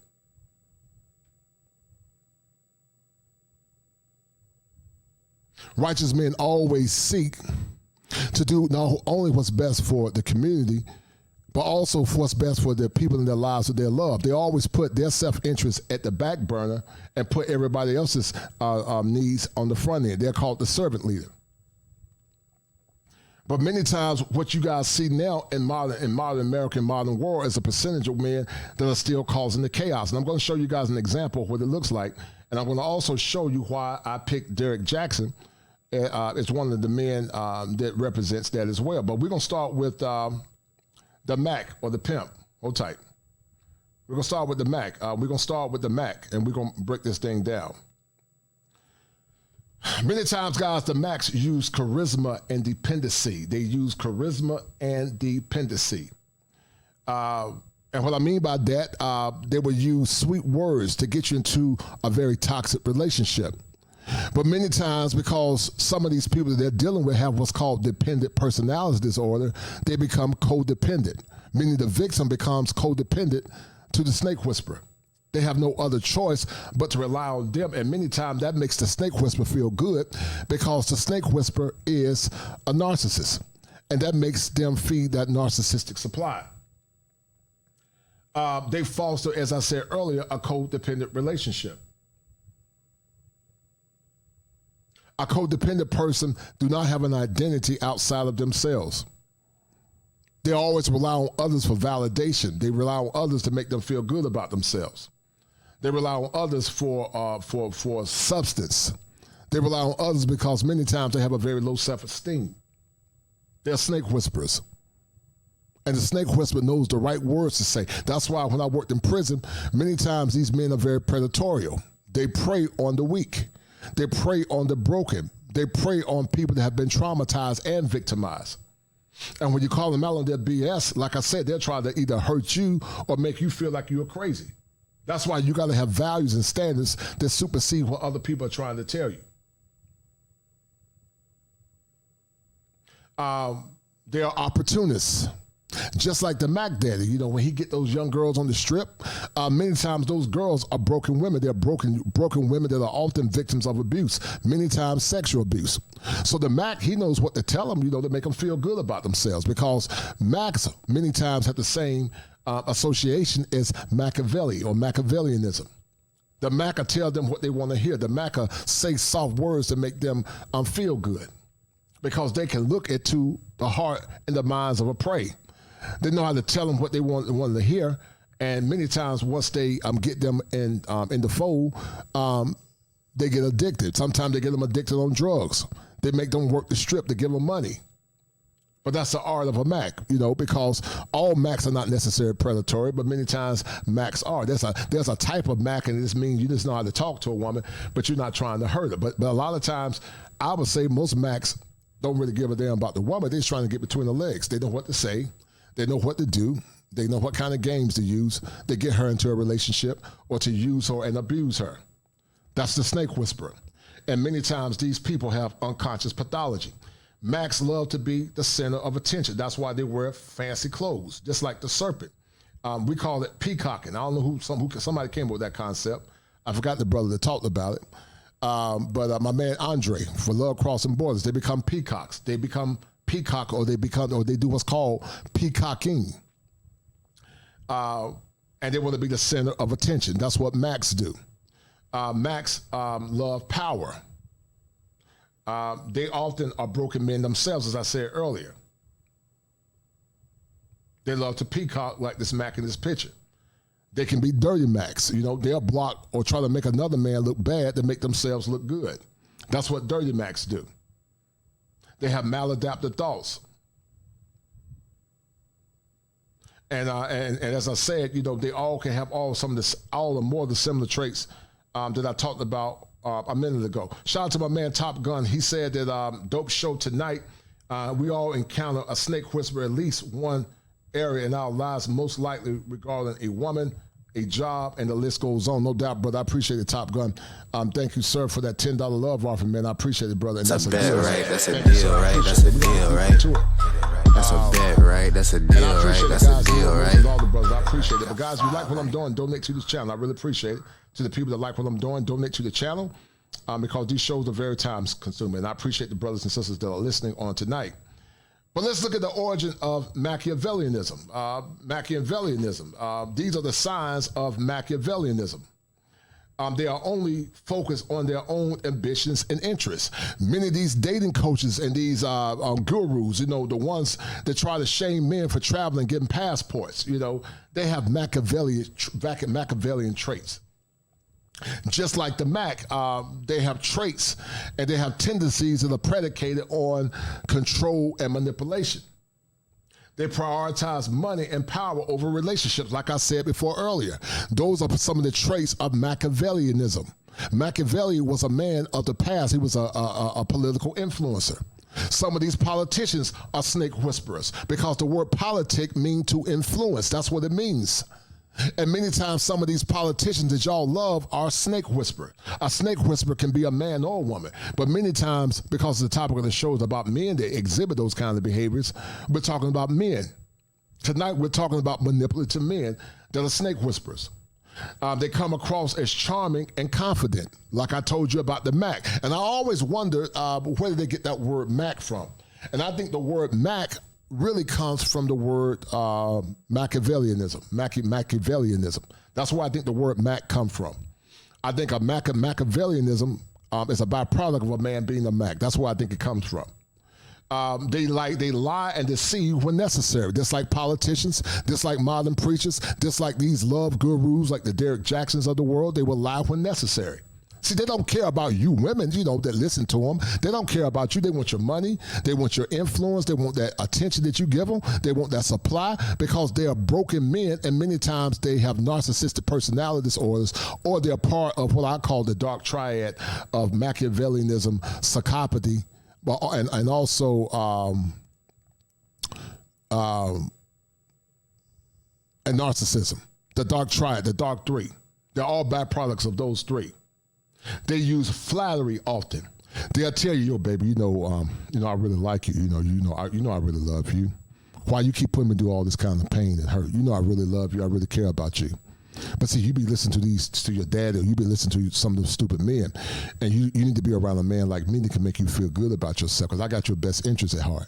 Righteous men always seek to do not only what's best for the community, but also for what's best for the people in their lives that they love. They always put their self-interest at the back burner and put everybody else's needs on the front end. They're called the servant leader. But many times what you guys see now in modern American modern world is a percentage of men that are still causing the chaos. And I'm going to show you guys an example of what it looks like. And I'm going to also show you why I picked Derrick Jaxn as one of the men that represents that as well. But we're going to start with the Mack or the pimp. Hold tight. We're going to start with the Mack. We're going to start with the Mack, and we're going to break this thing down. Many times, guys, the Macks use charisma and dependency. They use charisma and dependency. And what I mean by that, they will use sweet words to get you into a very toxic relationship. But many times, because some of these people that they're dealing with have what's called dependent personality disorder, they become codependent, meaning the victim becomes codependent to the snake whisperer. They have no other choice but to rely on them, and many times that makes the snake whisperer feel good because the snake whisperer is a narcissist, and that makes them feed that narcissistic supply. They foster, as I said earlier, a codependent relationship. A codependent person do not have an identity outside of themselves. They always rely on others for validation. They rely on others to make them feel good about themselves. They rely on others for substance. They rely on others because many times they have a very low self-esteem. They're snake whisperers. And the snake whisperer knows the right words to say. That's why when I worked in prison, many times these men are very predatorial. They prey on the weak. They prey on the broken. They prey on people that have been traumatized and victimized. And when you call them out on their BS, like I said, they're trying to either hurt you or make you feel like you're crazy. That's why you got to have values and standards that supersede what other people are trying to tell you. They are opportunists. Just like the Mack daddy, you know, when he get those young girls on the strip, many times those girls are broken women. They're broken women that are often victims of abuse, many times sexual abuse. So the Mack, he knows what to tell them, you know, to make them feel good about themselves, because Macks many times have the same association as Machiavelli or Machiavellianism. The Mack will tell them what they want to hear. The Mack will say soft words to make them feel good, because they can look into the heart and the minds of a prey. They know how to tell them what they want to hear, and many times once they get them in the fold, they get addicted. Sometimes they get them addicted on drugs. They make them work the strip to give them money. But that's the art of a Mack, you know, because all Macks are not necessarily predatory, but many times Macks are. There's a type of Mack, and this means you just know how to talk to a woman, but you're not trying to hurt her. But a lot of times, I would say most Macks don't really give a damn about the woman. They're just trying to get between the legs. They know what to say. They know what to do. They know what kind of games to use to get her into a relationship or to use her and abuse her. That's the snake whisperer. And many times these people have unconscious pathology. Macs love to be the center of attention. That's why they wear fancy clothes, just like the serpent. We call it peacocking. I don't know who somebody came up with that concept. I forgot the brother that talked about it. But my man Andre, for Love Crossing Borders, they become peacocks. They become peacock, or they do what's called peacocking. And they want to be the center of attention. That's what Macs do. Macs love power. They often are broken men themselves, as I said earlier. They love to peacock like this Mac in this picture. They can be dirty Macs. You know, they'll block or try to make another man look bad to make themselves look good. That's what dirty Macs do. They have maladaptive thoughts. And as I said, you know, they all can have all or more of the similar traits that I talked about a minute ago. Shout out to my man Top Gun. He said that dope show tonight. We all encounter a snake whisperer at least one area in our lives, most likely regarding a woman, a job, and the list goes on. No doubt, brother. I appreciate it, Top Gun. Thank you, sir, for that $10 love offer, man. I appreciate it, brother. And that's a bet, right? That's a deal, right? That's a deal, right? That's a bet, right? That's a deal, right? That's a deal, right? All the brothers, I appreciate it. But guys, if you like what I'm doing, donate to this channel. I really appreciate it. To the people that like what I'm doing, donate to the channel because these shows are very time consuming. And I appreciate the brothers and sisters that are listening on tonight. But let's look at the origin of Machiavellianism. These are the signs of Machiavellianism. They are only focused on their own ambitions and interests. Many of these dating coaches and these gurus, you know, the ones that try to shame men for traveling, getting passports, you know, they have Machiavellian traits. Just like the Mac, they have traits and they have tendencies that are predicated on control and manipulation. They prioritize money and power over relationships, like I said before earlier. Those are some of the traits of Machiavellianism. Machiavelli was a man of the past. He was a political influencer. Some of these politicians are snake whisperers because the word politic means to influence. That's what it means. And many times some of these politicians that y'all love are snake whisperers. A snake whisperer can be a man or a woman. But many times, because the topic of the show is about men that exhibit those kinds of behaviors, we're talking about men. Tonight we're talking about manipulative men that are snake whisperers. They come across as charming and confident, like I told you about the Mac. And I always wondered where did they get that word Mac from? And I think the word Mac really comes from the word Machiavellianism. Machiavellianism. That's where I think the word Mac comes from. I think a Machiavellianism is a byproduct of a man being a Mac. That's where I think it comes from. They lie and deceive when necessary, just like politicians, just like modern preachers, just like these love gurus like the Derrick Jaxns of the world. They will lie when necessary. See, they don't care about you women, you know, that listen to them. They don't care about you. They want your money. They want your influence. They want that attention that you give them. They want that supply because they are broken men, and many times they have narcissistic personality disorders, or they're part of what I call the dark triad of Machiavellianism, psychopathy, and also and narcissism. The dark triad, the dark three. They're all byproducts of those three. They use flattery often. They'll tell you, yo, baby, I really like you. I really love you. Why you keep putting me through all this kind of pain and hurt? I really love you. I really care about you. But see, you be listening to your dad, or you be listening to some of those stupid men, and you need to be around a man like me that can make you feel good about yourself, because I got your best interest at heart.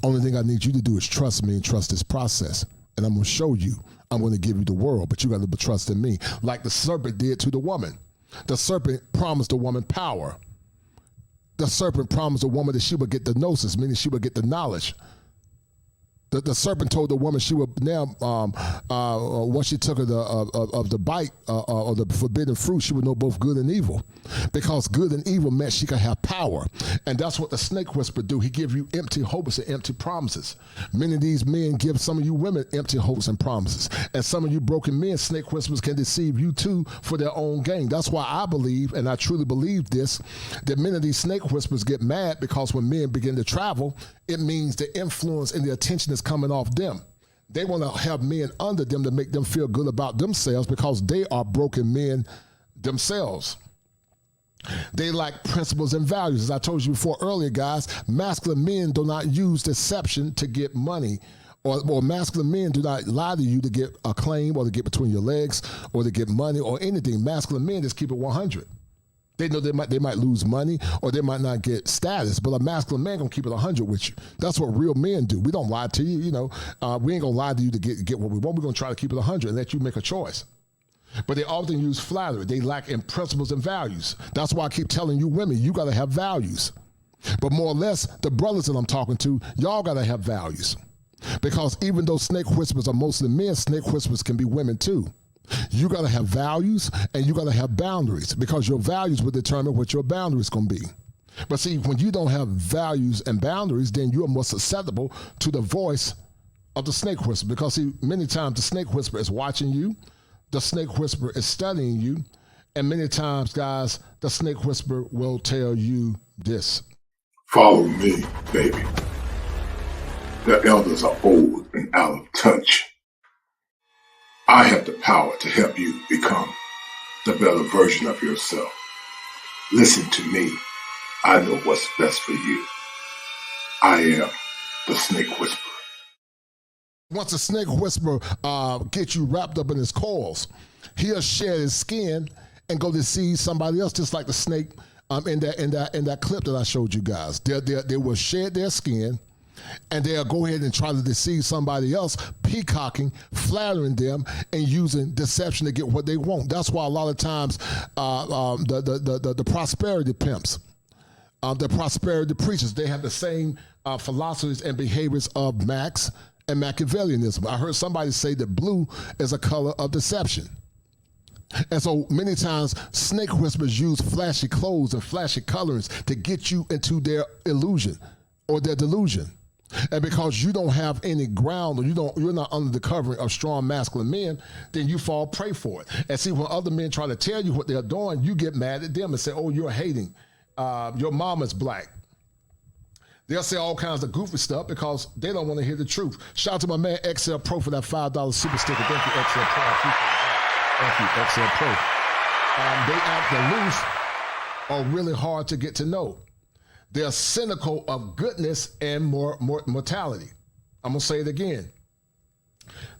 Only thing I need you to do is trust me and trust this process. And I'm going to show you. I'm going to give you the world, but you got to trust in me, like the serpent did to the woman. The serpent promised the woman power. The serpent promised the woman that she would get the gnosis, meaning she would get the knowledge. The serpent told the woman she would now, once she took of the bite or the forbidden fruit, she would know both good and evil, because good and evil meant she could have power. And that's what the snake whisperer do. He give you empty hopes and empty promises. Many of these men give some of you women empty hopes and promises. And some of you broken men, snake whisperers, can deceive you too for their own gain. That's why I believe, and I truly believe this, that many of these snake whisperers get mad because when men begin to travel, it means the influence and the attention is coming off them. They want to have men under them to make them feel good about themselves because they are broken men themselves. They lack principles and values. As I told you before earlier, guys, masculine men do not use deception to get money, or masculine men do not lie to you to get acclaim or to get between your legs or to get money or anything. Masculine men just keep it 100. They know they might lose money or they might not get status, but a masculine man gonna keep it 100 with you. That's what real men do. We don't lie to you. We ain't gonna lie to you to get what we want. We're gonna try to keep it 100 and let you make a choice. But they often use flattery. They lack in principles and values. That's why I keep telling you women, you gotta have values. But more or less, the brothers that I'm talking to, y'all gotta have values. Because even though snake whispers are mostly men, snake whispers can be women too. You got to have values and you got to have boundaries because your values will determine what your boundaries going to be. But see, when you don't have values and boundaries, then you are more susceptible to the voice of the snake whisperer. Because see, many times the snake whisperer is watching you, the snake whisperer is studying you, and many times, guys, the snake whisperer will tell you this. Follow me, baby. The elders are old and out of touch. I have the power to help you become the better version of yourself. Listen to me. I know what's best for you. I am the snake whisperer. Once a snake whisperer gets you wrapped up in his coils, he'll shed his skin and go deceive somebody else, just like the snake in that clip that I showed you guys. They will shed their skin and they'll go ahead and try to deceive somebody else, peacocking, flattering them, and using deception to get what they want. That's why a lot of times the prosperity pimps, the prosperity preachers, they have the same philosophies and behaviors of Max and Machiavellianism. I heard somebody say that blue is a color of deception. And so many times snake whisperers use flashy clothes and flashy colors to get you into their illusion or their delusion. And because you don't have any ground or you're not under the covering of strong masculine men, then you fall prey for it. And see, when other men try to tell you what they're doing, you get mad at them and say, oh, you're hating. Your mama's black. They'll say all kinds of goofy stuff because they don't want to hear the truth. Shout out to my man XL Pro for that $5 super sticker. Thank you, XL Pro. Thank you, XL Pro. They act aloof or really hard to get to know. They're cynical of goodness and mortality. I'm going to say it again.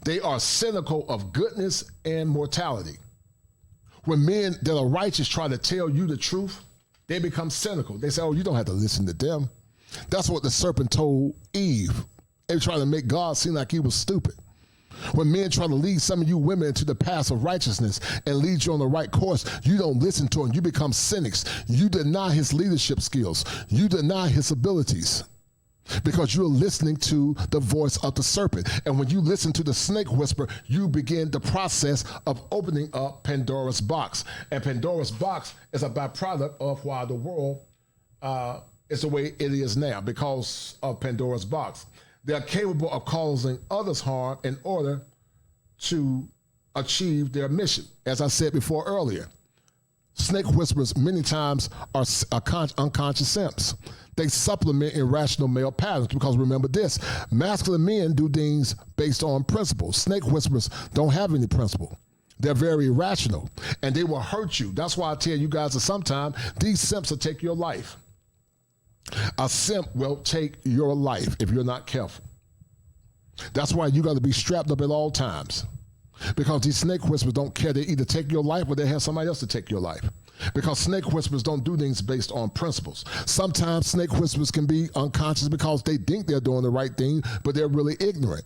They are cynical of goodness and mortality. When men that are righteous try to tell you the truth, they become cynical. They say, oh, you don't have to listen to them. That's what the serpent told Eve. They try to make God seem like he was stupid. When men try to lead some of you women into the path of righteousness and lead you on the right course, you don't listen to him. You become cynics. You deny his leadership skills. You deny his abilities because you're listening to the voice of the serpent. And when you listen to the snake whisper, you begin the process of opening up Pandora's box. And Pandora's box is a byproduct of why the world is the way it is now, because of Pandora's box. They are capable of causing others harm in order to achieve their mission. As I said before earlier, snake whisperers many times are unconscious simps. They supplement irrational male patterns because remember this, masculine men do things based on principles. Snake whisperers don't have any principle. They're very irrational and they will hurt you. That's why I tell you guys that sometimes these simps will take your life. A simp will take your life if you're not careful. That's why you got to be strapped up at all times. Because these snake whisperers don't care. They either take your life or they have somebody else to take your life. Because snake whisperers don't do things based on principles. Sometimes snake whisperers can be unconscious because they think they're doing the right thing, but they're really ignorant.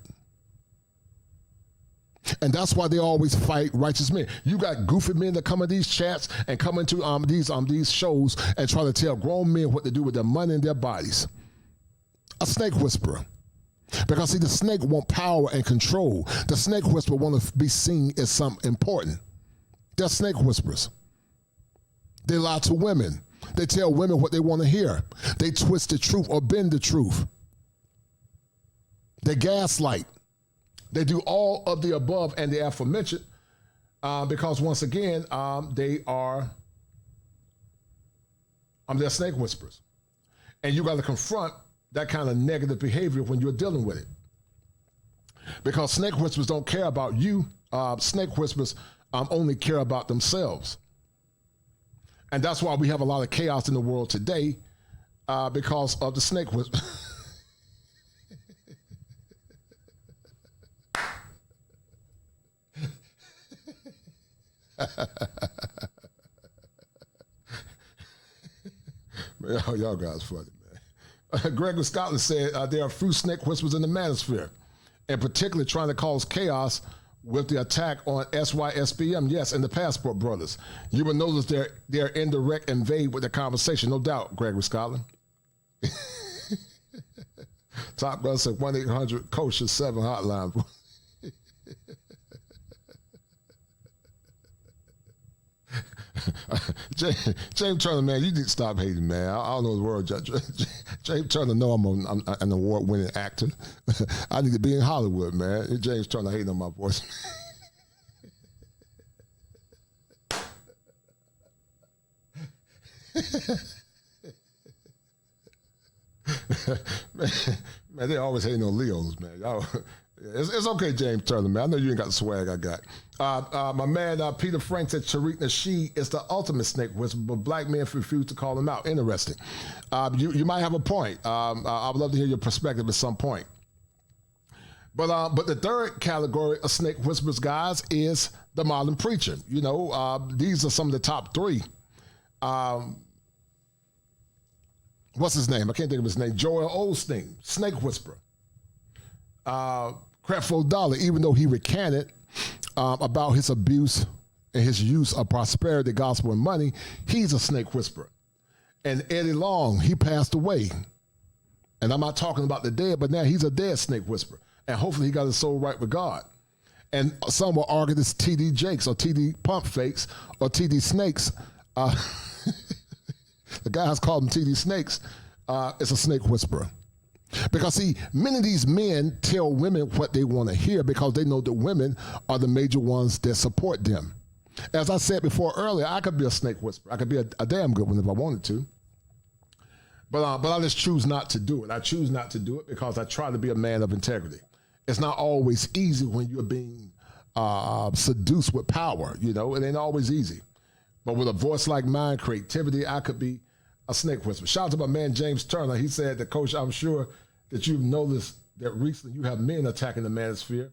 And that's why they always fight righteous men. You got goofy men that come in these chats and come into these shows and try to tell grown men what to do with their money and their bodies. A snake whisperer. Because see, the snake want power and control. The snake whisperer want to be seen as something important. They're snake whisperers. They lie to women. They tell women what they want to hear. They twist the truth or bend the truth. They gaslight. They do all of the above and the aforementioned because once again, they're snake whisperers. And you got to confront that kind of negative behavior when you're dealing with it. Because snake whispers don't care about you. Snake whispers only care about themselves. And that's why we have a lot of chaos in the world today, because of the snake whisper. Man, y'all guys funny, man. Gregory Scotland said there are few snake whispers in the manosphere, and particularly trying to cause chaos with the attack on SYSBM, yes, and the Passport Brothers. You will notice they're indirect and vague with the conversation, no doubt, Gregory Scotland. Top Gun said 1-800-KOSHER-7 hotline. James Turner, man, you need to stop hating, man. I don't know the word. James Turner, know I'm an award-winning actor. I need to be in Hollywood, man. James Turner hating on my voice. man, they always hating on Leos, man. Y'all, it's okay, James Turner, man. I know you ain't got the swag I got. My man Peter Frank said Tariq Nasheed is the ultimate snake whisperer, but black men refuse to call him out. Interesting. You might have a point. I would love to hear your perspective at some point. But the third category of snake whisperers, guys, is the modern preacher. You know, these are some of the top three. What's his name? I can't think of his name. Joel Osteen, snake whisperer. Creflo Dollar, even though he recanted about his abuse and his use of prosperity, gospel, and money, he's a snake whisperer. And Eddie Long, he passed away. And I'm not talking about the dead, but now he's a dead snake whisperer. And hopefully he got his soul right with God. And some will argue this TD Jakes or TD Pump Fakes or TD Snakes. The guys call them TD Snakes. It's a snake whisperer. Because, see, many of these men tell women what they want to hear because they know that women are the major ones that support them. As I said before earlier, I could be a snake whisperer. I could be a damn good one if I wanted to. But I just choose not to do it. I choose not to do it because I try to be a man of integrity. It's not always easy when you're being seduced with power. You know, it ain't always easy. But with a voice like mine, creativity, I could be a snake whisperer. Shout out to my man James Turner. He said that, Coach, I'm sure that you've noticed that recently you have men attacking the manosphere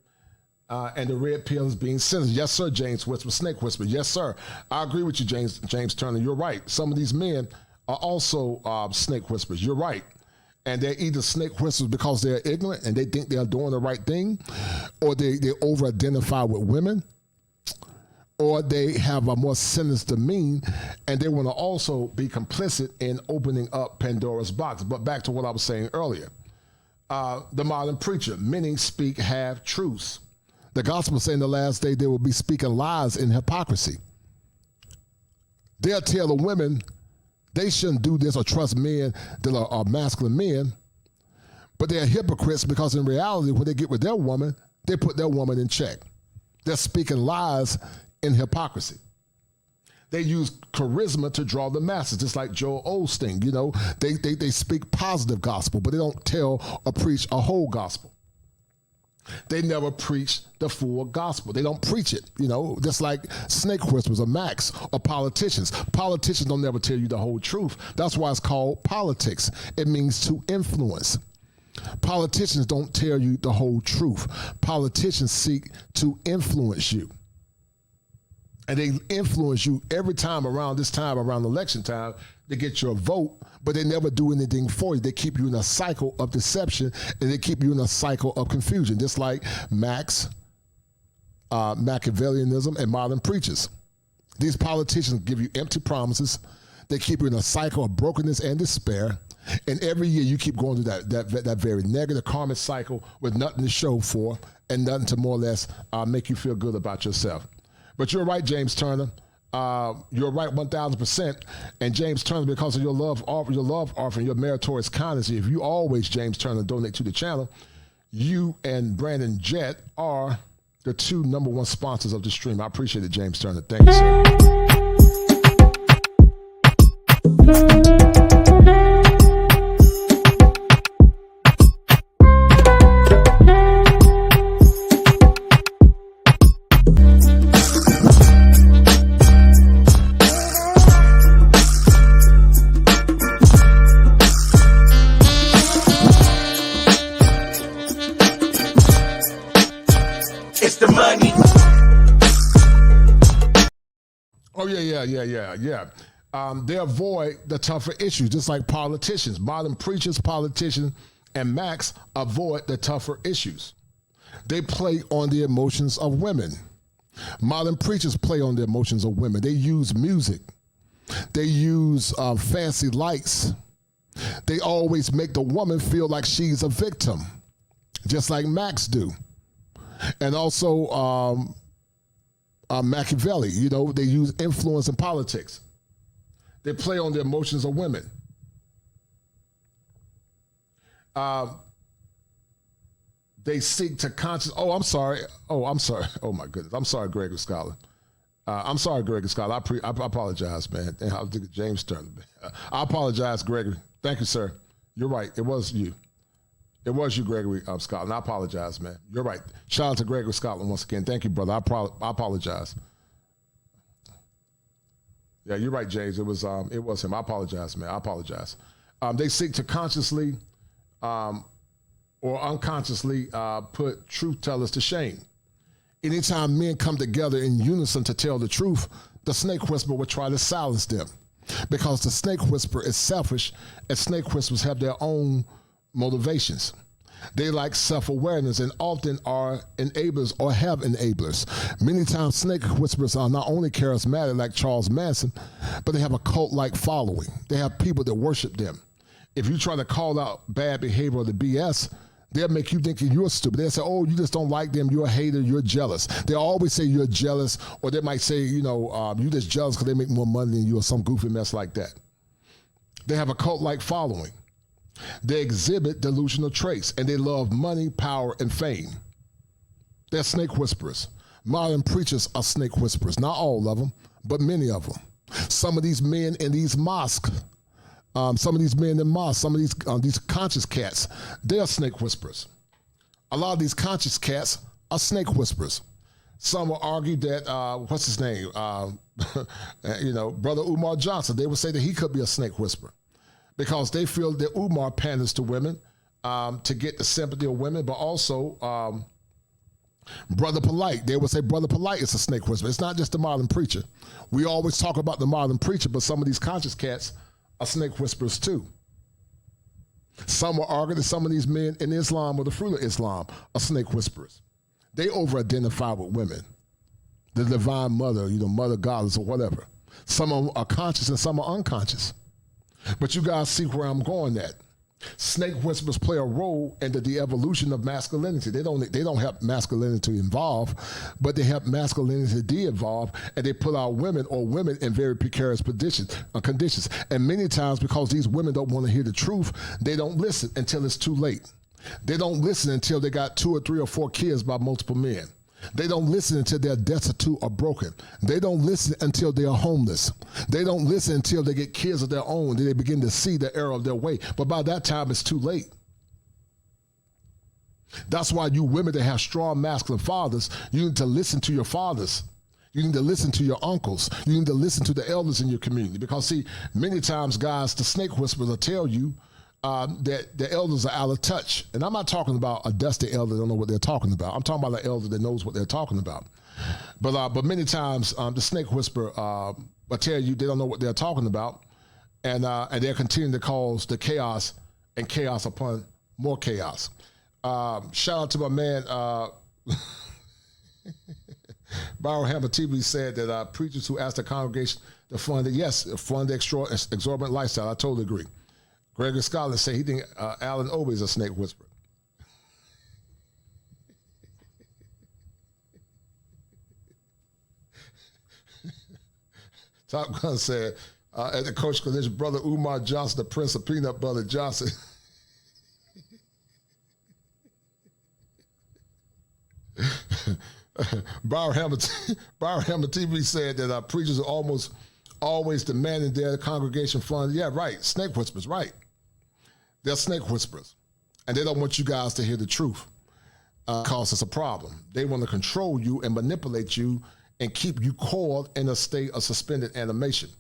and the red pill is being censored. Yes, sir, James Whisper, snake whisper. Yes, sir. I agree with you, James Turner. You're right. Some of these men are also snake whispers. You're right. And they're either snake whispers because they're ignorant and they think they're doing the right thing, or they over-identify with women, or they have a more sinister mean, and they want to also be complicit in opening up Pandora's box. But back to what I was saying earlier. The modern preacher, many speak half-truths. The gospel saying the last day they will be speaking lies in hypocrisy. They'll tell the women they shouldn't do this or trust men that are masculine men, but they're hypocrites because in reality, when they get with their woman, they put their woman in check. They're speaking lies in hypocrisy. They use charisma to draw the masses, just like Joel Osteen. You know, they speak positive gospel, but they don't tell or preach a whole gospel. They never preach the full gospel. They don't preach it, you know, just like snake whispers or Max or politicians. Politicians don't never tell you the whole truth. That's why it's called politics. It means to influence. Politicians don't tell you the whole truth. Politicians seek to influence you. And they influence you every time around this time, around election time, to get your vote, but they never do anything for you. They keep you in a cycle of deception, and they keep you in a cycle of confusion, just like Max, Machiavellianism, and modern preachers. These politicians give you empty promises. They keep you in a cycle of brokenness and despair, and every year you keep going through that very negative karmic cycle with nothing to show for and nothing to more or less make you feel good about yourself. But you're right, James Turner. You're right 1,000%. And James Turner, because of your love offering, your meritorious kindness, if you always, James Turner, donate to the channel, you and Brandon Jett are the two #1 sponsors of the stream. I appreciate it, James Turner. Thank you, sir. They avoid the tougher issues, just like politicians. Modern preachers, politicians, and Macs avoid the tougher issues. They play on the emotions of women. Modern preachers play on the emotions of women. They use music. They use fancy lights. They always make the woman feel like she's a victim, just like Macs do. And also Machiavelli, you know, they use influence in politics. They play on the emotions of women. They seek to Oh, I'm sorry. Oh, my goodness. I'm sorry, Gregory Scotland. I'm sorry, Gregory Scotland. I apologize, man. I'll think James turn. I apologize, Gregory. Thank you, sir. You're right. It was you. It was you, Gregory Scotland. I apologize, man. You're right. Shout out to Gregory Scotland once again. Thank you, brother. I apologize. Yeah, you're right, James. It was him. I apologize, man. I apologize. They seek to consciously or unconsciously put truth tellers to shame. Anytime men come together in unison to tell the truth, the snake whisperer will try to silence them, because the snake whisperer is selfish, and snake whisperers have their own motivations. They like self-awareness and often are enablers or have enablers. Many times snake whisperers are not only charismatic like Charles Manson, but they have a cult-like following. They have people that worship them. If you try to call out bad behavior or the BS, they'll make you think you're stupid. They'll say, oh, you just don't like them, you're a hater, you're jealous. They always say you're jealous, or they might say, you know, you're just jealous because they make more money than you or some goofy mess like that. They have a cult-like following. They exhibit delusional traits, and they love money, power, and fame. They're snake whisperers. Modern preachers are snake whisperers. Not all of them, but many of them. Some of these men in these mosques, some of these conscious cats, they are snake whisperers. A lot of these conscious cats are snake whisperers. Some will argue that, what's his name? You know, Brother Umar Johnson, they would say that he could be a snake whisperer, because they feel that Umar panders to women to get the sympathy of women, but also Brother Polite. They would say Brother Polite is a snake whisperer. It's not just the modern preacher. We always talk about the modern preacher, but some of these conscious cats are snake whisperers too. Some will argue that some of these men in Islam or the fruit of Islam are snake whisperers. They over-identify with women, the divine mother, you know, mother goddess or whatever. Some of them are conscious and some are unconscious. But you guys see where I'm going at. Snake whisperers play a role in the de-evolution of masculinity. They don't help masculinity evolve, but they help masculinity de-evolve, and they put our women in very precarious conditions. And many times, because these women don't want to hear the truth, they don't listen until it's too late. They don't listen until they got 2 or 3 or 4 kids by multiple men. They don't listen until they're destitute or broken. They don't listen until they are homeless. They don't listen until they get kids of their own. They begin to see the error of their way. But by that time, it's too late. That's why you women that have strong masculine fathers, you need to listen to your fathers. You need to listen to your uncles. You need to listen to the elders in your community. Because, see, many times, guys, the snake whisperers will tell you that the elders are out of touch. And I'm not talking about a dusty elder that don't know what they're talking about. I'm talking about an elder that knows what they're talking about. But many times the snake whisperer will tell you they don't know what they're talking about, and they're continuing to cause the chaos and chaos upon more chaos. Shout out to my man, Byron Hammer TV said that preachers who ask the congregation to fund the exorbitant lifestyle. I totally agree. Gregory Scotland said he think Alan Obi is a snake whisperer. Top Gun said, at the coach collision, Brother Umar Johnson, the Prince of Peanut Butter Johnson. Byron Hammer TV said that preachers are almost always demanding their congregation fund. Yeah, right. Snake whisperers, right. They're snake whisperers. And they don't want you guys to hear the truth because it's a problem. They want to control you and manipulate you and keep you coiled in a state of suspended animation.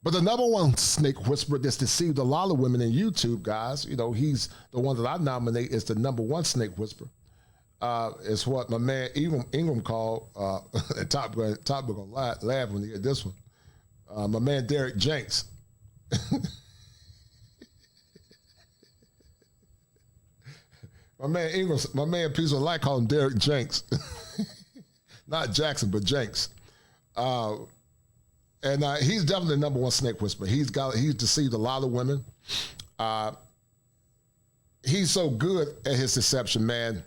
But the number one snake whisperer that's deceived a lot of women in YouTube, guys, you know, he's the one that I nominate is the number one snake whisperer. It's what my man Ingram called, and Top gonna laugh when he hear this one. My man Derrick Jaxn. My man Peace of Light call him Derrick Jaxn. Not Jackson, but Jaxn. And he's definitely the number one snake whisperer. He's deceived a lot of women. He's so good at his deception, man,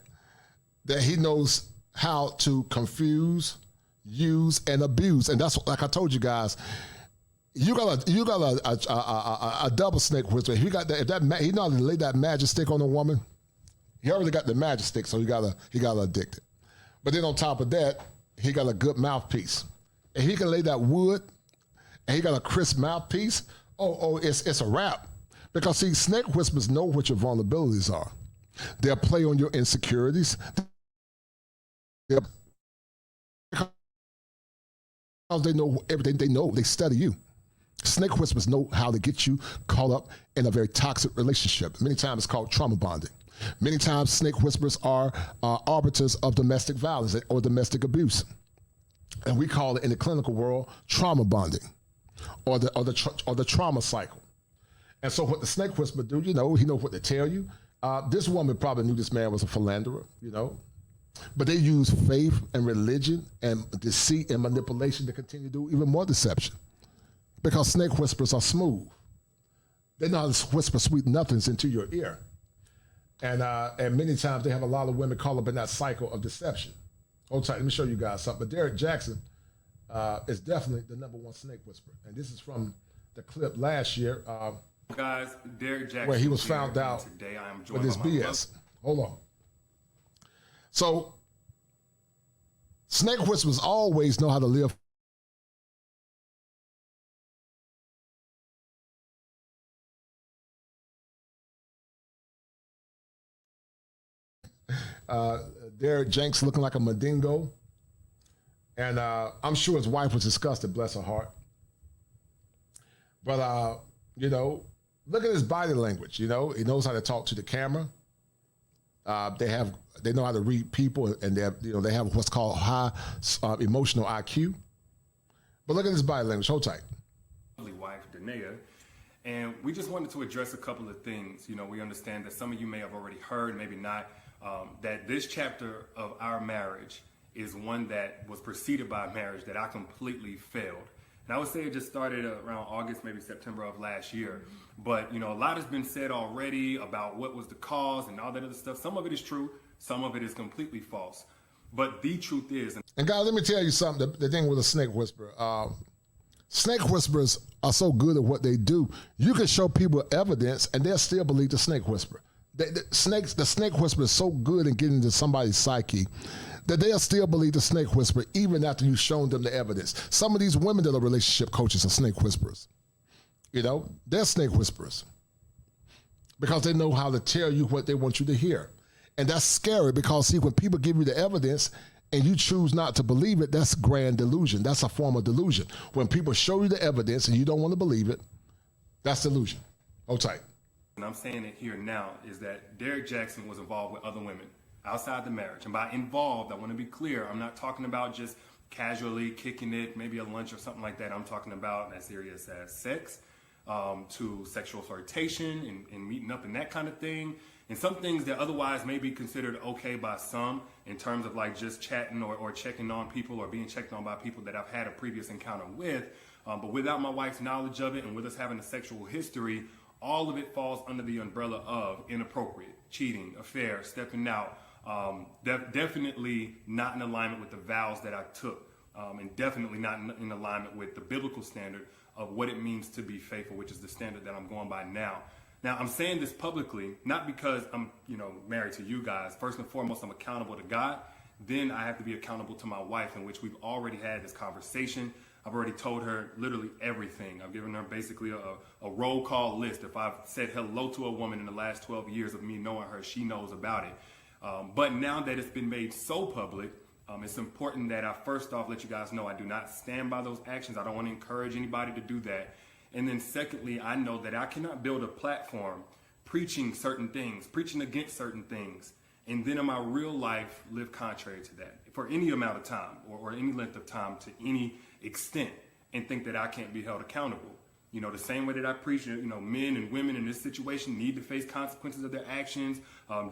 that he knows how to confuse, use, and abuse. And that's, like I told you guys, you got a double snake whisperer. He got that. He know how to lay that magic stick on a woman. He already got the magic stick, so he got her addicted. But then on top of that, he got a good mouthpiece. And he can lay that wood, and he got a crisp mouthpiece. It's a wrap. Because see, snake whisperers know what your vulnerabilities are. They'll play on your insecurities. Because they know everything they know, they study you. Snake whisperers know how to get you caught up in a very toxic relationship. Many times it's called trauma bonding. Many times snake whisperers are arbiters of domestic violence or domestic abuse. And we call it in the clinical world trauma bonding or the trauma cycle. And so what the snake whisperer do, he knows what to tell you. This woman probably knew this man was a philanderer, but they use faith and religion and deceit and manipulation to continue to do even more deception. Because snake whisperers are smooth. They know how to whisper sweet nothings into your ear. And many times they have a lot of women caught up in that cycle of deception. Hold tight, let me show you guys something. But Derrick Jaxn is definitely the number one snake whisperer. And this is from the clip last year. Guys, Derrick Jaxn, where he was found out today I am with his BS. Hold on. So, snake whisperers always know how to live. Derrick Jaxn looking like a Mandingo. And I'm sure his wife was disgusted, bless her heart. But, look at his body language, he knows how to talk to the camera. They know how to read people, and they have what's called high emotional IQ. But look at his body language, hold tight. Wife, Danae, and we just wanted to address a couple of things. We understand that some of you may have already heard, maybe not, that this chapter of our marriage is one that was preceded by a marriage that I completely failed. And I would say it just started around August, maybe September of last year. But, a lot has been said already about what was the cause and all that other stuff. Some of it is true. Some of it is completely false. But the truth is... And guys, let me tell you something, the thing with a snake whisperer. Snake whisperers are so good at what they do. You can show people evidence and they'll still believe the snake whisperer. The snake whisperer is so good in getting into somebody's psyche that they'll still believe the snake whisperer even after you've shown them the evidence. Some of these women that are relationship coaches are snake whisperers. They're snake whisperers because they know how to tell you what they want you to hear. And that's scary because, see, when people give you the evidence and you choose not to believe it, that's grand delusion. That's a form of delusion. When people show you the evidence and you don't want to believe it, that's delusion. Hold tight. And I'm saying it here now is that Derrick Jaxn was involved with other women outside the marriage. And by involved, I want to be clear, I'm not talking about just casually kicking it, maybe a lunch or something like that. I'm talking about as serious as sex, to sexual flirtation and meeting up and that kind of thing. And some things that otherwise may be considered okay by some in terms of like just chatting or checking on people or being checked on by people that I've had a previous encounter with. But without my wife's knowledge of it and with us having a sexual history, all of it falls under the umbrella of inappropriate, cheating, affair, stepping out, definitely not in alignment with the vows that I took, and definitely not in alignment with the biblical standard of what it means to be faithful, which is the standard that I'm going by now. Now, I'm saying this publicly, not because I'm, married to you guys. First and foremost, I'm accountable to God. Then I have to be accountable to my wife, in which we've already had this conversation. I've already told her literally everything. I've given her basically a roll call list. If I've said hello to a woman in the last 12 years of me knowing her, she knows about it. But now that it's been made so public, it's important that I first off let you guys know I do not stand by those actions. I don't want to encourage anybody to do that. And then secondly, I know that I cannot build a platform preaching certain things, preaching against certain things, and then in my real life live contrary to that for any amount of time or any length of time to any extent. and think that I can't be held accountable. You know, the same way that I preach, you know, men and women in this situation need to face consequences of their actions,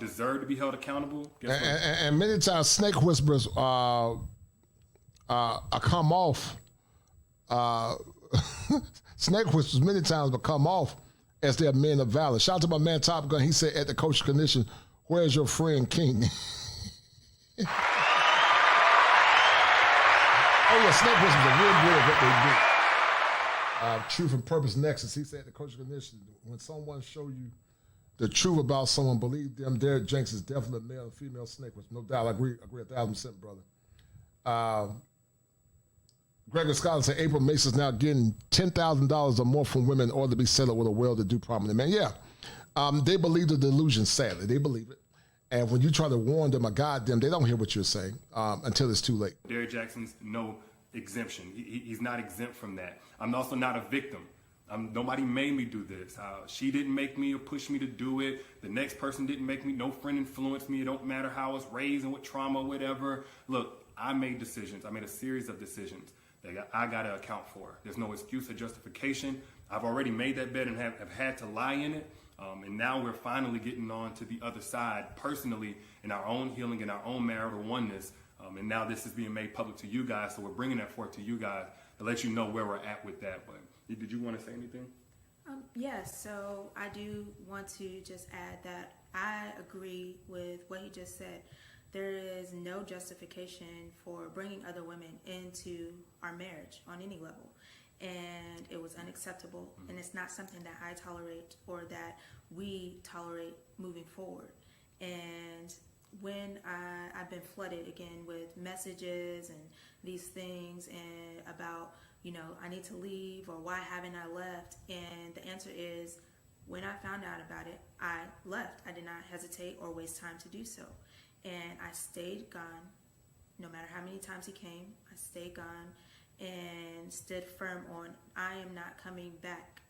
deserve to be held accountable. And many times snake whisperers come off, snake whisperers many times will come off as they're men of valor. Shout out to my man Top Gun. He said at the coach condition, "Where's your friend King?" Oh yeah, snake whisperers are real good at what they do. Truth and Purpose Nexus. He said the coach condition, when someone show you the truth about someone, believe them. Derrick Jaxn is definitely a male and female snake whisperer. No doubt, I agree 1,000%, brother. Gregory Scott said April Mason's now getting $10,000 or more from women in order to be settled with a well-to-do prominent man. Yeah, they believe the delusion, sadly. They believe it. And when you try to warn them or guide them, they don't hear what you're saying until it's too late. Derrick Jaxn's no exemption. He's not exempt from that. I'm also not a victim. Nobody made me do this. She didn't make me or push me to do it. The next person didn't make me. No friend influenced me. It don't matter how I was raised and what trauma, whatever. Look, I made decisions. I made a series of decisions that I got to account for. There's no excuse or justification. I've already made that bed and have had to lie in it. And now we're finally getting on to the other side personally in our own healing, in our own marital oneness. And now this is being made public to you guys. So we're bringing that forth to you guys to let you know where we're at with that. But did you want to say anything? Yes, so I do want to just add that I agree with what he just said. There is no justification for bringing other women into our marriage on any level. And it was unacceptable. And it's not something that I tolerate or that we tolerate moving forward. And when I've been flooded again with messages and these things and about, you know, I need to leave or why haven't I left? And the answer is, when I found out about it, I left. I did not hesitate or waste time to do so. And I stayed gone. No matter how many times he came, I stayed gone and stood firm on, I am not coming back.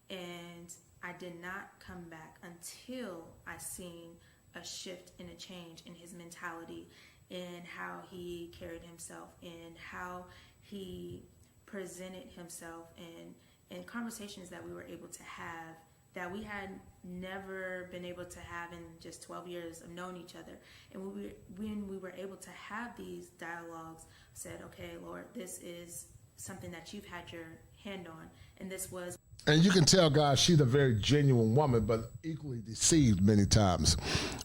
And I did not come back until I seen a shift and a change in his mentality, in how he carried himself, in how he presented himself, and conversations that we were able to have that we had never been able to have in just 12 years of knowing each other. And when we were able to have these dialogues, said, okay, Lord, this is something that you've had your hand on, and this was. And you can tell, guys, she's a very genuine woman, but equally deceived many times.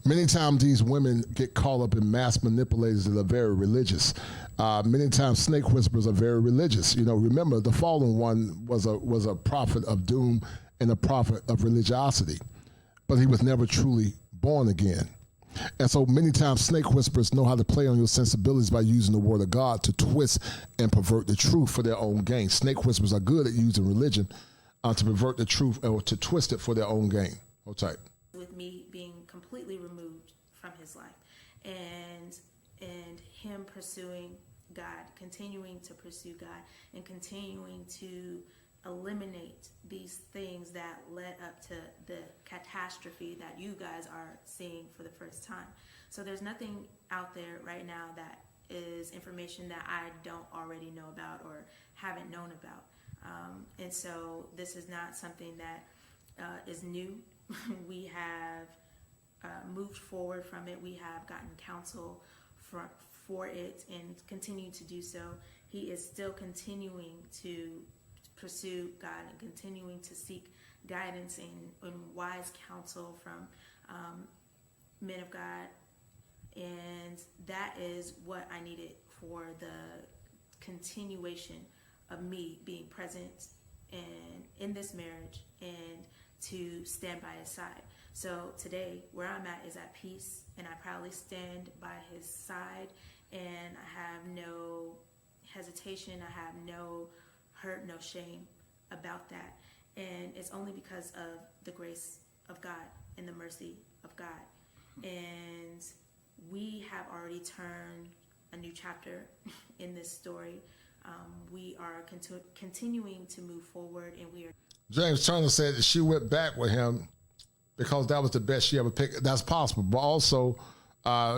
Many times these women get caught up in mass manipulators that are very religious. Many times snake whisperers are very religious. You know, remember, the fallen one was a prophet of doom and a prophet of religiosity, but he was never truly born again. And so many times snake whisperers know how to play on your sensibilities by using the word of God to twist and pervert the truth for their own gain. Snake whisperers are good at using religion to pervert the truth or to twist it for their own gain. Hold tight. With me being completely removed from his life and him pursuing God, continuing to pursue God, and continuing to eliminate these things that led up to the catastrophe that you guys are seeing for the first time. So there's nothing out there right now that is information that I don't already know about or haven't known about. And so this is not something that is new. We have moved forward from it. We have gotten counsel for it and continue to do so. He is still continuing to pursue God and continuing to seek guidance and wise counsel from men of God. And that is what I needed for the continuation of me being present and in this marriage and to stand by his side. So today, where I'm at is at peace, and I proudly stand by his side, and I have no hesitation, I have no hurt, no shame about that. And it's only because of the grace of God and the mercy of God. And we have already turned a new chapter in this story. We are continuing to move forward, and we are. James Turner said that she went back with him because that was the best she ever picked. That's possible, but also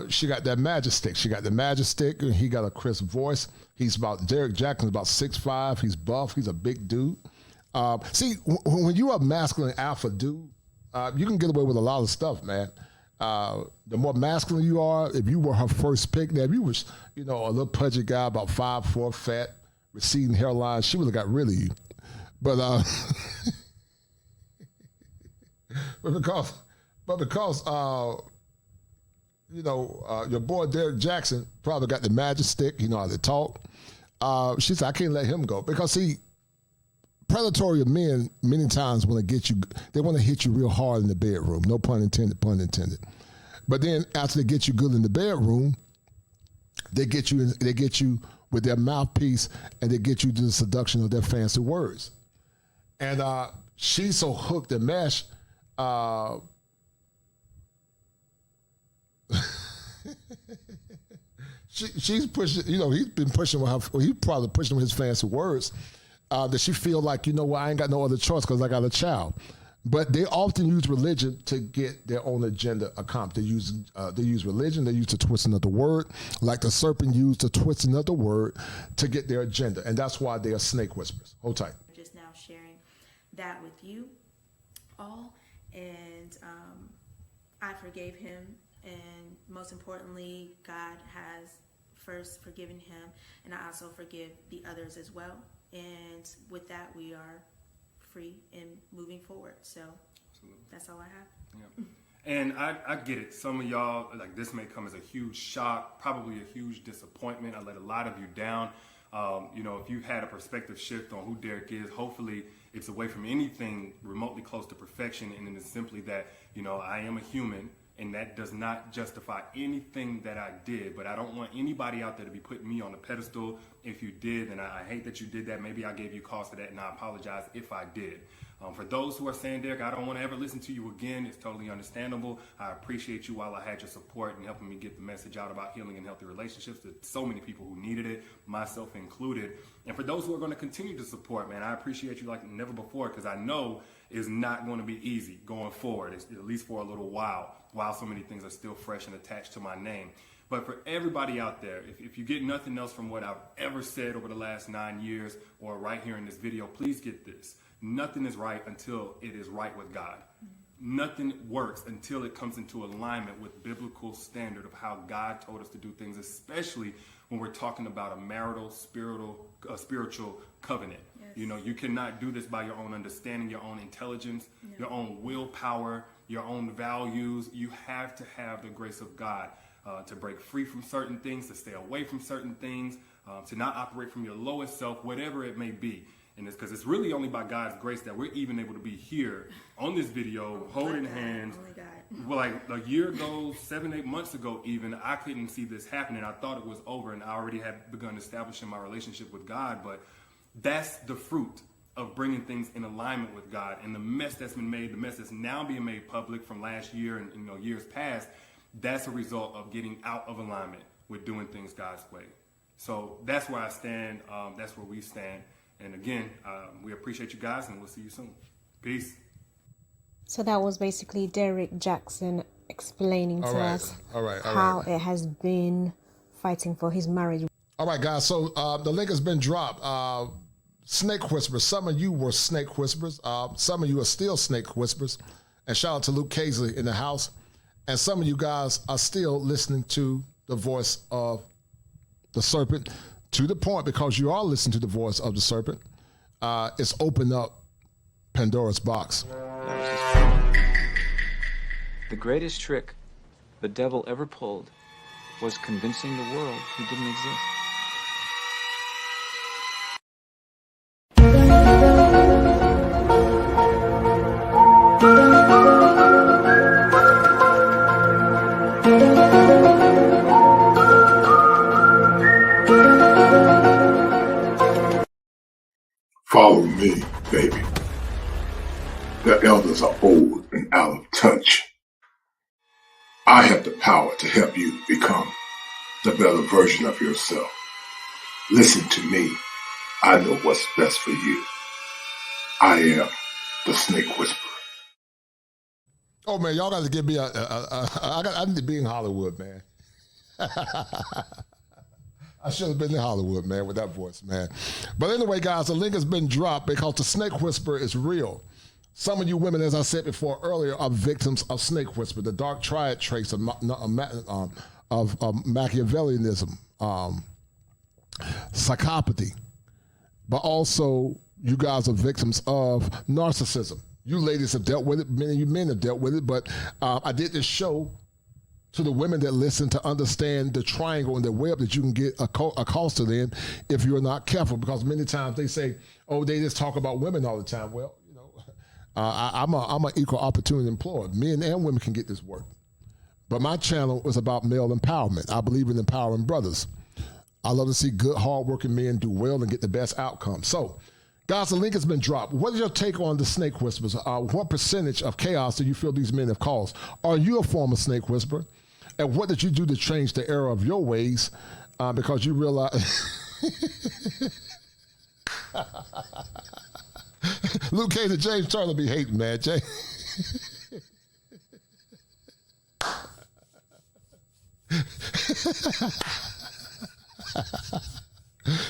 she got that magic stick. She got the magic stick, and he got a crisp voice. Derrick Jaxn is about 6'5". He's buff. He's a big dude. See, when you're a masculine alpha dude, you can get away with a lot of stuff, man. The more masculine you are, if you were her first pick, now if you was, a little pudgy guy, about 5'4", fat, receding hairline, she would have got rid of you. But because your boy Derrick Jaxn probably got the magic stick. He know how to talk. She said, I can't let him go. Because, see, predatory men many times want to get you, they want to hit you real hard in the bedroom. No pun intended, pun intended. But then after they get you good in the bedroom, they get you with their mouthpiece, and they get you to the seduction of their fancy words. And she's so hooked and meshed, she's pushing, he's been pushing with her, he's probably pushing with his fancy words, that she feel like, I ain't got no other choice because I got a child. But they often use religion to get their own agenda accomplished. They use religion, they use the twisting of the word, like the serpent used the twisting of the word to get their agenda. And that's why they are snake whisperers. Hold tight. Just now sharing that with you all. And I forgave him. And most importantly, God has first forgiven him. And I also forgive the others as well. And with that, we are free and moving forward. So that's all I have. Yeah. And I get it. Some of y'all, this may come as a huge shock, probably a huge disappointment. I let a lot of you down. If you've had a perspective shift on who Derrick is, hopefully it's away from anything remotely close to perfection. And it is simply that, I am a human, and that does not justify anything that I did. But I don't want anybody out there to be putting me on a pedestal. If you did, then I hate that you did that. Maybe I gave you cause for that, and I apologize if I did. For those who are saying, Derrick, I don't want to ever listen to you again, it's totally understandable. I appreciate you while I had your support and helping me get the message out about healing and healthy relationships to so many people who needed it, myself included. And for those who are going to continue to support, man, I appreciate you like never before, because I know it's not going to be easy going forward, at least for a little while so many things are still fresh and attached to my name. But for everybody out there, if you get nothing else from what I've ever said over the last 9 years or right here in this video, please get this. Nothing is right until it is right with God. Nothing works until it comes into alignment with biblical standard of how God told us to do things, especially when we're talking about a marital, spiritual covenant. Yes. You cannot do this by your own understanding, your own intelligence, your own willpower, your own values. You have to have the grace of God to break free from certain things, to stay away from certain things, to not operate from your lowest self, whatever it may be. And it's because it's really only by God's grace that we're even able to be here on this video, holding hands. Well, like a year ago, 7-8 months ago even, I couldn't see this happening. I thought it was over, and I already had begun establishing my relationship with God. But that's the fruit of bringing things in alignment with God. And the mess that's been made, the mess that's now being made public from last year and years past, that's a result of getting out of alignment with doing things God's way. So that's where I stand. That's where we stand. And again, we appreciate you guys, and we'll see you soon. Peace. So that was basically Derrick Jaxn explaining to us how it has been fighting for his marriage. All right, guys. So the link has been dropped. Snake Whisperers. Some of you were Snake Whisperers. Some of you are still Snake Whisperers. And shout out to Luke Casey in the house. And some of you guys are still listening to the voice of the serpent, to the point, because you are listening to the voice of the serpent, it's opened up Pandora's box. The greatest trick the devil ever pulled was convincing the world he didn't exist. Follow me, baby. The elders are old and out of touch. I have the power to help you become the better version of yourself. Listen to me. I know what's best for you. I am the Snake Whisperer. Oh man, y'all got to give me I need to be in Hollywood, man. I should have been in Hollywood, man, with that voice, man. But anyway, guys, the link has been dropped because the snake whisperer is real. Some of you women, as I said before earlier, are victims of snake whisper, the dark triad traits of Machiavellianism, psychopathy, but also you guys are victims of narcissism. You ladies have dealt with it, many of you men have dealt with it, but I did this show to the women that listen to understand the triangle and the web that you can get accosted in if you're not careful, because many times they say, oh, they just talk about women all the time. Well, you know, I'm an equal opportunity employer. Men and women can get this work. But my channel is about male empowerment. I believe in empowering brothers. I love to see good, hardworking men do well and get the best outcome. So, guys, the link has been dropped. What is your take on the snake whisperers? What percentage of chaos do you feel these men have caused? Are you a former snake whisperer? And what did you do to change the error of your ways? Because you realize... Luke Cage and James Turner be hating, man.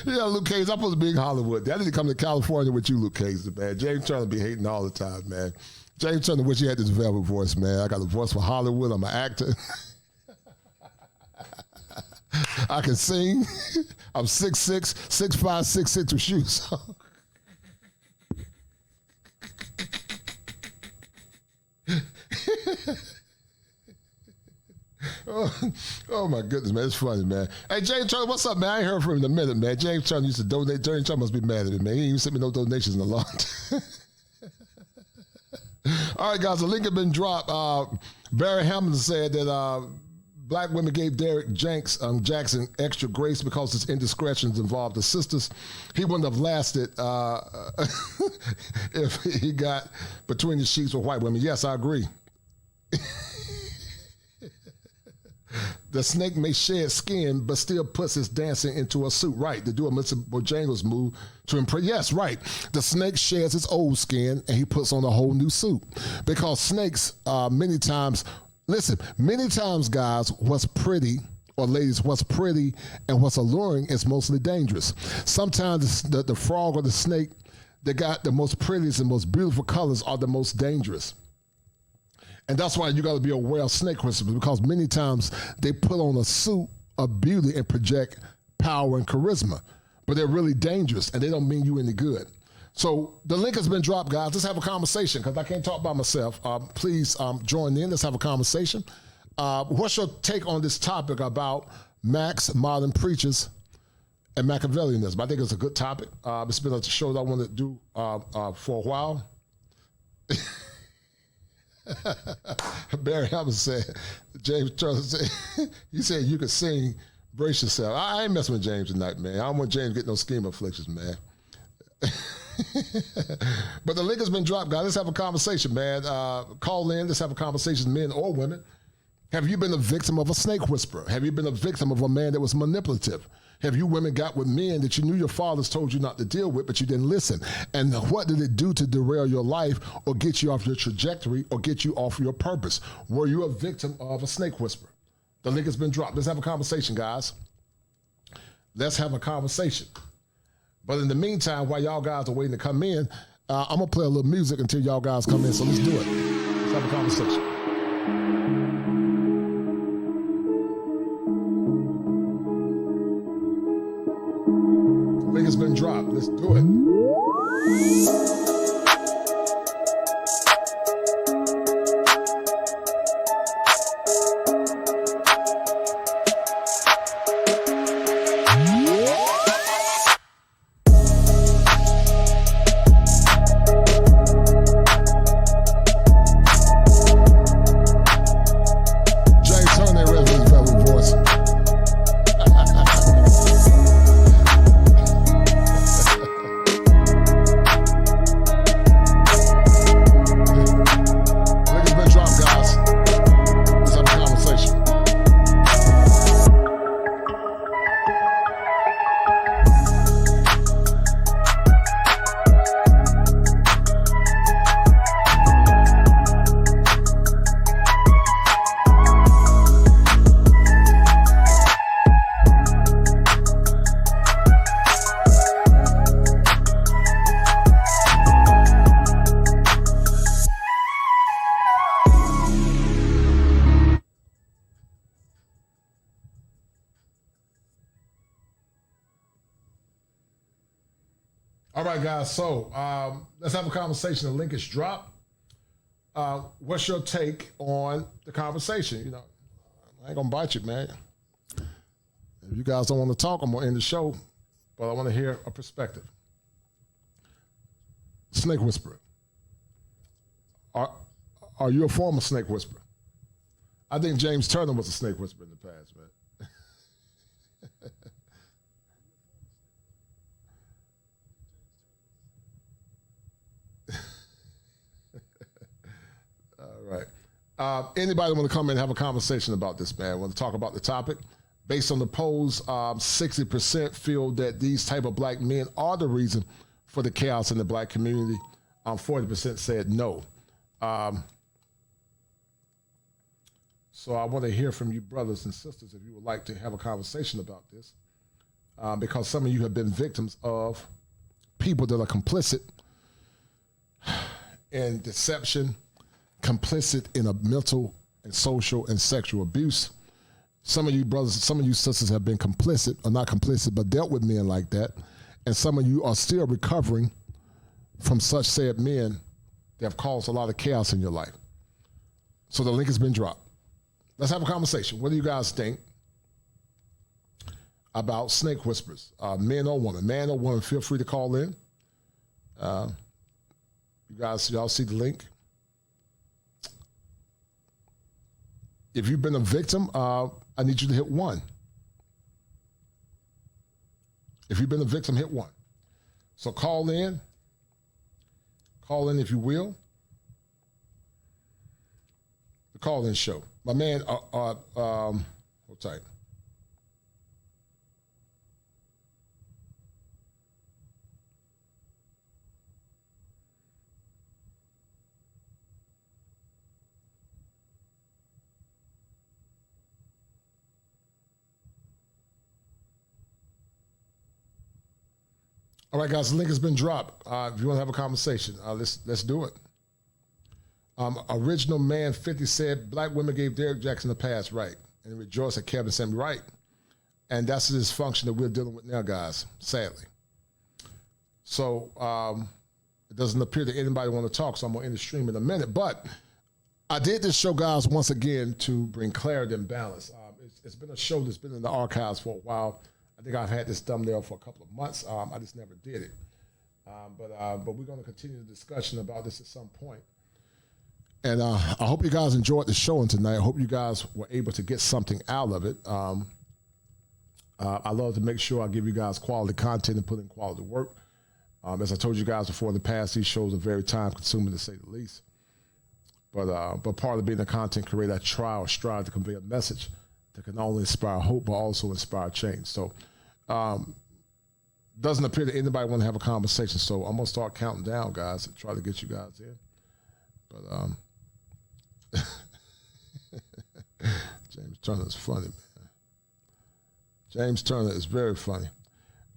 Yeah, Luke Cage, I'm supposed to be in Hollywood. I need to come to California with you, Luke Cage, man. James Turner be hating all the time, man. James Turner wish he had this velvet voice, man. I got a voice for Hollywood. I'm an actor. I can sing. I'm 6'6", 6'5", 6'6" with shoes. Oh my goodness, man. It's funny, man. Hey, James Turner, what's up, man? I ain't heard from him in a minute, man. James Turner used to donate. James Turner must be mad at me, man. He ain't even sent me no donations in a long time. All right, guys, the link has been dropped. Barry Hamilton said that black women gave Derrick Jaxn extra grace because his indiscretions involved the sisters. He wouldn't have lasted if he got between the sheets with white women. Yes, I agree. The snake may shed skin, but still puts his dancing into a suit. Right, to do a Mr. Bojangles move to impress. Yes, right. The snake sheds his old skin, and he puts on a whole new suit. Because snakes, many times, guys, what's pretty, or ladies, what's pretty and what's alluring is mostly dangerous. Sometimes the frog or the snake that got the most prettiest and most beautiful colors are the most dangerous. And that's why you got to be aware of snake whisperers, because many times they put on a suit of beauty and project power and charisma, but they're really dangerous and they don't mean you any good. So the link has been dropped, guys. Let's have a conversation, because I can't talk by myself. Please join in. Let's have a conversation. What's your take on this topic about Max, modern preachers, and Machiavellianism? I think it's a good topic. It's been a show that I wanted to do for a while. Barry Hamilton said, James Turner said, he said you could sing, brace yourself. I ain't messing with James tonight, man. I don't want James to get no scheme afflictions, man. But the link has been dropped, guys. Let's have a conversation, man. Call in. Let's have a conversation, men or women. Have you been a victim of a snake whisperer? Have you been a victim of a man that was manipulative? Have you women got with men that you knew your fathers told you not to deal with, but you didn't listen? And what did it do to derail your life or get you off your trajectory or get you off your purpose? Were you a victim of a snake whisperer? The link has been dropped. Let's have a conversation, guys. Let's have a conversation. But in the meantime, while y'all guys are waiting to come in, I'm going to play a little music until y'all guys come in. So let's do it. Let's have a conversation. Link has been dropped. Let's do it. right, guys. So let's have a conversation. The link is dropped. What's your take on the conversation? You know, I ain't gonna bite you, man. If you guys don't want to talk, I'm gonna end the show. But I want to hear a perspective. Snake whisperer. Are you a former snake whisperer? I think James Turner was a snake whisperer in the past, man. All right. Anybody want to come in and have a conversation about this, man? Want to talk about the topic? Based on the polls, 60% feel that these type of black men are the reason for the chaos in the black community. 40% said no. So I want to hear from you brothers and sisters if you would like to have a conversation about this, because some of you have been victims of people that are complicit in deception, complicit in a mental and social and sexual abuse. Some of you brothers, some of you sisters have been complicit, or not complicit, but dealt with men like that. And some of you are still recovering from such said men that have caused a lot of chaos in your life. So the link has been dropped. Let's have a conversation. What do you guys think about snake whispers? Men or women? Man or woman, feel free to call in. You guys, y'all see the link? If you've been a victim, I need you to hit 1. If you've been a victim, hit 1. So call in. Call in if you will. The call-in show. My man, hold tight. All right, guys, the link has been dropped. If you want to have a conversation, let's do it. Original Man 50 said, black women gave Derrick Jaxn a pass, right? And rejoice at Kevin sent me right. And that's the dysfunction that we're dealing with now, guys, sadly. So it doesn't appear that anybody want to talk, so I'm going to end the stream in a minute. But I did this show, guys, once again to bring clarity and balance. It's been a show that's been in the archives for a while. I think I've had this thumbnail for a couple of months. I just never did it. But we're going to continue the discussion about this at some point. And I hope you guys enjoyed the show tonight. I hope you guys were able to get something out of it. I love to make sure I give you guys quality content and put in quality work. As I told you guys before in the past, these shows are very time-consuming, to say the least. But part of being a content creator, I try or strive to convey a message that can not only inspire hope, but also inspire change. So doesn't appear that anybody want to have a conversation. So I'm going to start counting down, guys, and try to get you guys in. But James Turner is funny, man. James Turner is very funny.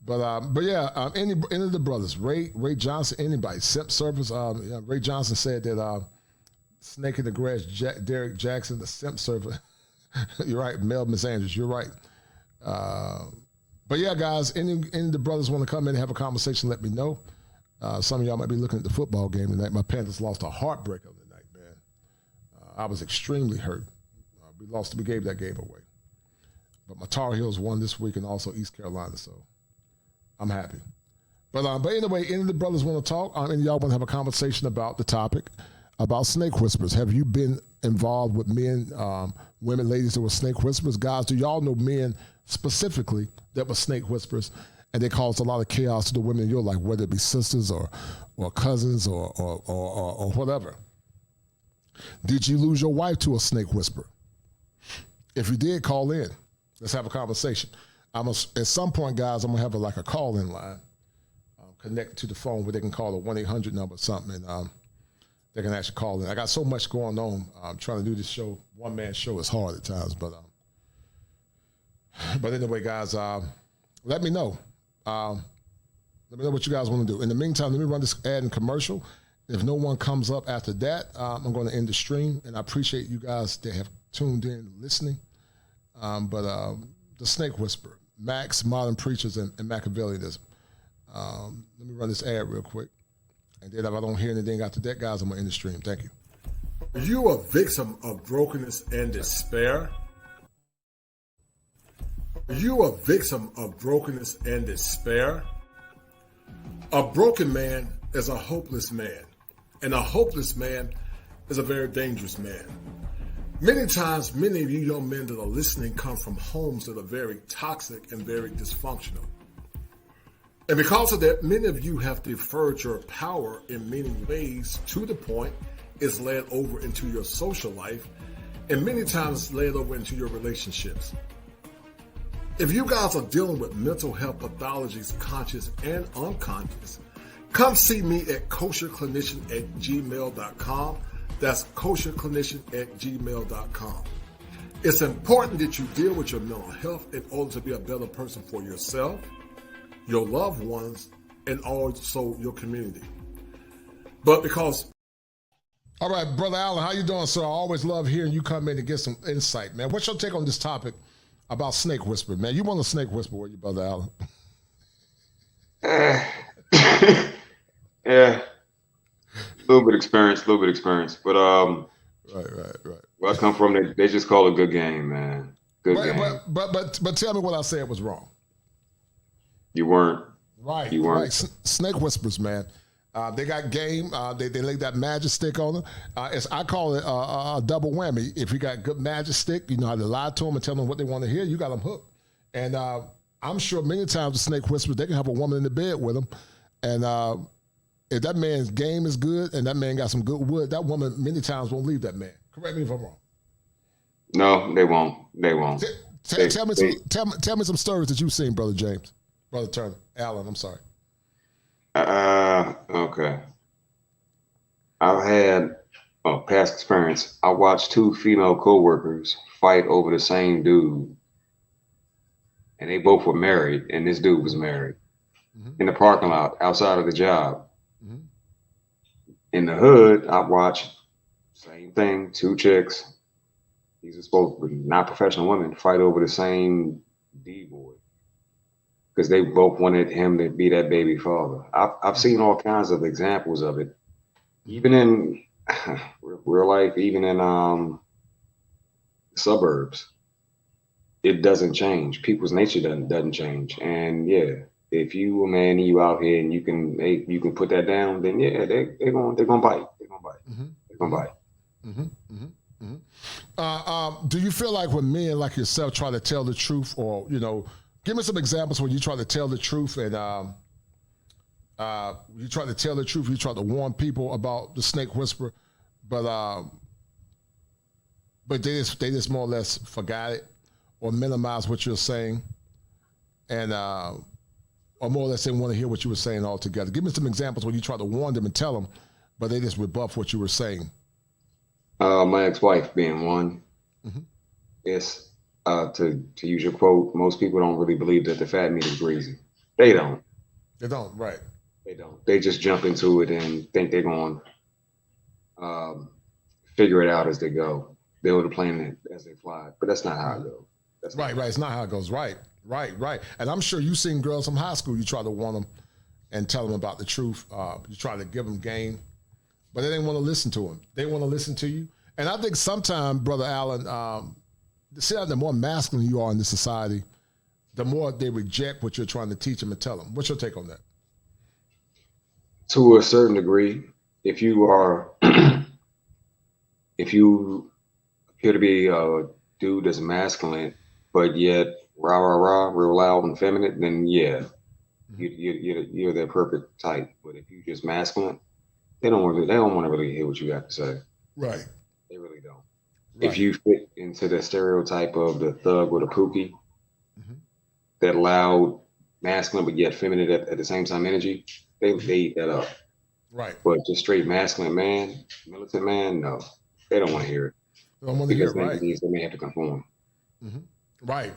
But yeah, any of the brothers, Ray Johnson, anybody, Simp Service, Ray Johnson said that Snake in the Grass, Derrick Jaxn, the Simp Server. You're right, Mel, Miss Andrews, you're right. But yeah, guys, any of the brothers want to come in and have a conversation, let me know. Some of y'all might be looking at the football game tonight. My Panthers lost a heartbreaker tonight, man. I was extremely hurt. We gave that game away. But my Tar Heels won this week and also East Carolina, so I'm happy. But anyway, any of the brothers want to talk? Any of y'all want to have a conversation about the topic, about snake whispers? Have you been involved with men, women, ladies that were snake whispers? Guys, do y'all know men specifically that were snake whispers and they caused a lot of chaos to the women in your life, whether it be sisters or cousins or whatever? Did you lose your wife to a snake whisperer? If you did, call in. Let's have a conversation. At some point, guys, I'm going to have a call-in line connected to the phone where they can call a 1-800 number or something, and they can actually call in. I got so much going on. Trying to do this show, one-man show is hard at times, but anyway, guys, let me know. Let me know what you guys want to do. In the meantime, let me run this ad and commercial. If no one comes up after that, I'm going to end the stream, and I appreciate you guys that have tuned in listening. The Snake Whisperer, Max, Modern Preachers, and Machiavellianism. Let me run this ad real quick. And then if I don't hear anything after that, guys, I'm going to end the stream. Thank you. Are you a victim of brokenness and despair? Are you a victim of brokenness and despair? A broken man is a hopeless man, and a hopeless man is a very dangerous man. Many times, many of you young men that are listening come from homes that are very toxic and very dysfunctional. And because of that, many of you have deferred your power in many ways to the point it's led over into your social life, and many times led over into your relationships. If you guys are dealing with mental health pathologies, conscious and unconscious, come see me at kosherclinician@gmail.com. That's kosherclinician@gmail.com. It's important that you deal with your mental health in order to be a better person for yourself, your loved ones, and also your community. But because... All right, Brother Allen, how you doing, sir? I always love hearing you come in and get some insight, man. What's your take on this topic about snake whisper, man? You want a snake whisper, were you, Brother Allen? Yeah. A little bit experience. But right. Where I come from, they just call it good game, man. Good game. But tell me what I said was wrong. You weren't. Right. You weren't. Right. Snake whispers, man. They got game. They laid that magic stick on them. I call it a double whammy. If you got good magic stick, you know how to lie to them and tell them what they want to hear. You got them hooked. And I'm sure many times the snake whispers, they can have a woman in the bed with them. And if that man's game is good and that man got some good wood, that woman many times won't leave that man. Correct me if I'm wrong. No, they won't. They won't. Tell me some stories that you've seen, Brother James. Brother Turner. Allen, I'm sorry. Okay. I've had past experience. I watched two female co-workers fight over the same dude. And they both were married, and this dude was married. In the parking lot outside of the job. In the hood, I watched same thing, two chicks. These are supposed to be not professional women fight over the same D-boy. Because they both wanted him to be that baby father. I've seen all kinds of examples of it. Even in real life, even in suburbs. It doesn't change. People's nature doesn't change. And yeah, if you a man and you out here and you can put that down, then yeah, they're gonna bite. They're gonna bite. Do you feel like when men like yourself try to tell the truth, or give me some examples when you try to tell the truth and you try to tell the truth, you try to warn people about the snake whisperer, but they just more or less forgot it or minimize what you're saying, and or more or less they want to hear what you were saying altogether. Give me some examples when you try to warn them and tell them, but they just rebuff what you were saying. My ex-wife being one. It's to use your quote, most people don't really believe that the fat meat is greasy. They don't. They don't, right. They don't. They just jump into it and think they're going to figure it out as they go. Build a plane as they fly. But that's not how it goes. Right. It's not how it goes. Right. And I'm sure you've seen girls from high school, you try to warn them and tell them about the truth. You try to give them game, but they didn't want to listen to them. They want to listen to you. And I think sometimes, Brother Allen, the more masculine you are in this society, the more they reject what you're trying to teach them and tell them. What's your take on that? To a certain degree, if you appear to be a dude that's masculine, but yet real loud and feminine, then yeah, you're their perfect type. But if you're just masculine, they don't want to really hear what you got to say. Right. They really don't. Right. If you fit into the stereotype of the thug or the pookie, that loud, masculine, but yet feminine at the same time energy, they eat that up. Right. But just straight masculine man, militant man, no, they don't want to hear it. They don't want to hear it, right. They may have to conform. Right.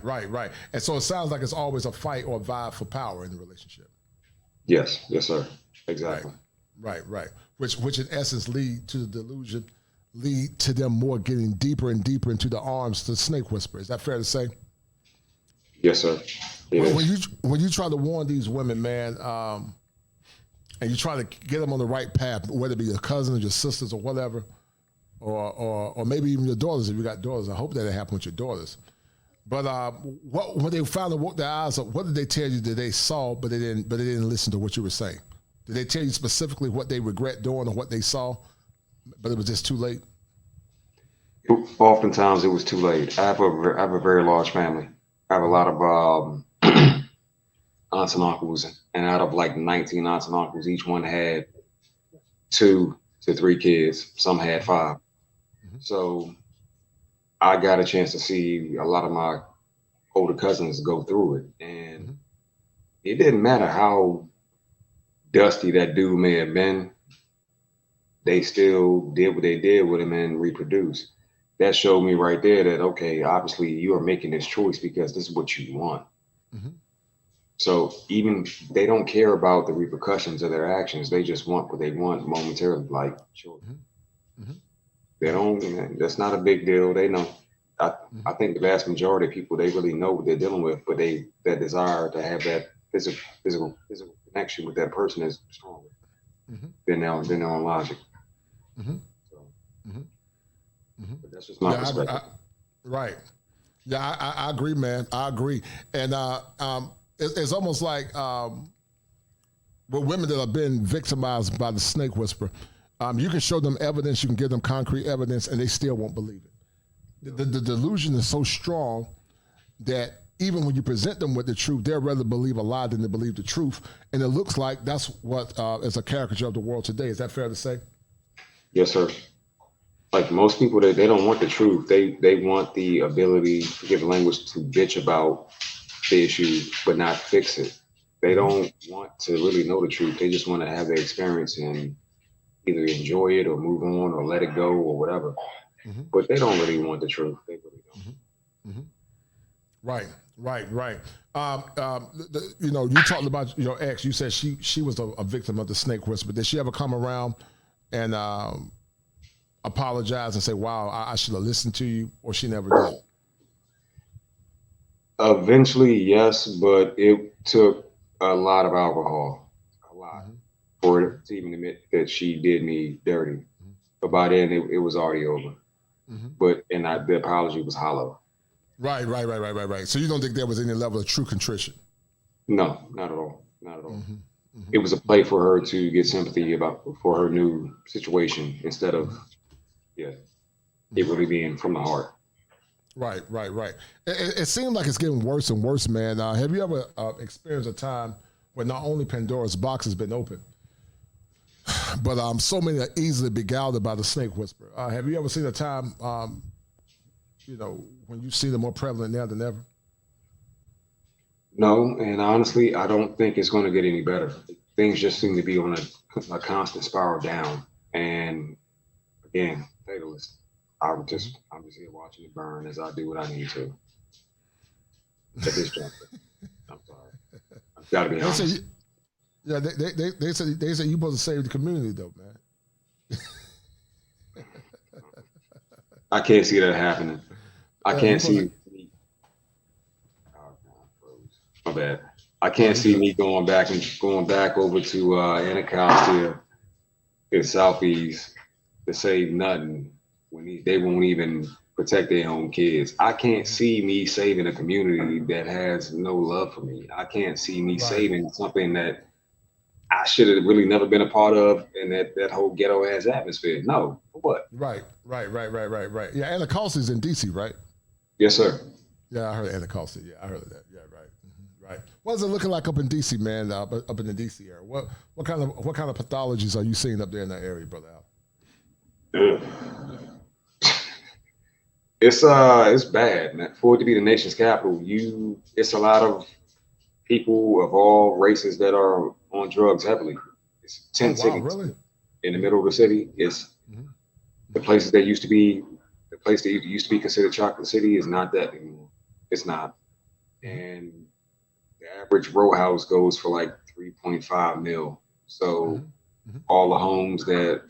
And so it sounds like it's always a fight or a vibe for power in the relationship. Yes, sir. Exactly. Right. Which in essence lead to the delusion, lead to them more getting deeper and deeper into the arms to the snake whisperer. Is that fair to say? Yes, sir. Well, when you try to warn these women, man, and you try to get them on the right path, whether it be your cousins, your sisters, or whatever, or maybe even your daughters, if you got daughters. I hope that it happened with your daughters. But when they finally woke their eyes up, what did they tell you that they saw, but they didn't listen to what you were saying? Did they tell you specifically what they regret doing or what they saw, but it was just too late? Oftentimes it was too late. I have a very large family. I have a lot of aunts and uncles, and out of like 19 aunts and uncles, each one had 2 to 3 kids. Some had 5. So I got a chance to see a lot of my older cousins go through it, and it didn't matter how dusty that dude may have been. They still did what they did with him and reproduced. That showed me right there that, okay, obviously you are making this choice because this is what you want. So even they don't care about the repercussions of their actions. They just want what they want momentarily, like children. They don't, that's not a big deal. They know. I think the vast majority of people, they really know what they're dealing with, but that desire to have that physical connection with that person is stronger than their own logic. But that's just my perspective. Right. Yeah, I agree, man. I agree. And it's almost like with women that have been victimized by the snake whisperer, you can show them evidence, you can give them concrete evidence, and they still won't believe it. The delusion is so strong that even when you present them with the truth, they'd rather believe a lie than to believe the truth. And it looks like that's what is a caricature of the world today. Is that fair to say? Yes, sir. Like most people, they don't want the truth. They want the ability, to give language, to bitch about the issue, but not fix it. They don't want to really know the truth. They just want to have the experience and either enjoy it or move on or let it go or whatever. But they don't really want the truth. They really don't. Right. You know, you talked about your ex. You said she was a victim of the snake whisperer. Did she ever come around and apologize and say, wow, I should have listened to you, or she never did? Eventually, yes, but it took a lot of alcohol, for her to even admit that she did me dirty. But by then, it was already over. But the apology was hollow. Right. So you don't think there was any level of true contrition? No, not at all. Not at all. It was a play for her to get sympathy for her new situation instead of, it really being from the heart. Right. It seems like it's getting worse and worse, man. Have you ever experienced a time where not only Pandora's box has been opened, but so many are easily beguiled by the snake whisperer? Have you ever seen a time, when you see them more prevalent now than ever? No, and honestly, I don't think it's going to get any better. Things just seem to be on a constant spiral down. And again, fatalist. I'm just here watching it burn as I do what I need to. At this juncture. I'm sorry. I've got to be honest. They say you're supposed to save the community, though, man. I can't see that happening. I can't see. My bad. I can't see me going back over to Anacostia in Southeast to save nothing when they won't even protect their own kids. I can't see me saving a community that has no love for me. I can't see me saving something that I should have really never been a part of, and that whole ghetto ass atmosphere. No, for what? Right. Yeah, Anacostia's in DC, right? Yes, sir. Yeah, I heard of Anacostia. Yeah, I heard of that. Yeah, right. Right. What's it looking like up in DC, man? Up in the DC area. What kind of pathologies are you seeing up there in that area, brother Al? It's bad, man. For it to be the nation's capital, it's a lot of people of all races that are on drugs heavily. It's 10 cities really? In the middle of the city. It's the places that used to be considered chocolate city is not that anymore. It's not. And the average row house goes for like 3.5 mil. So all the homes that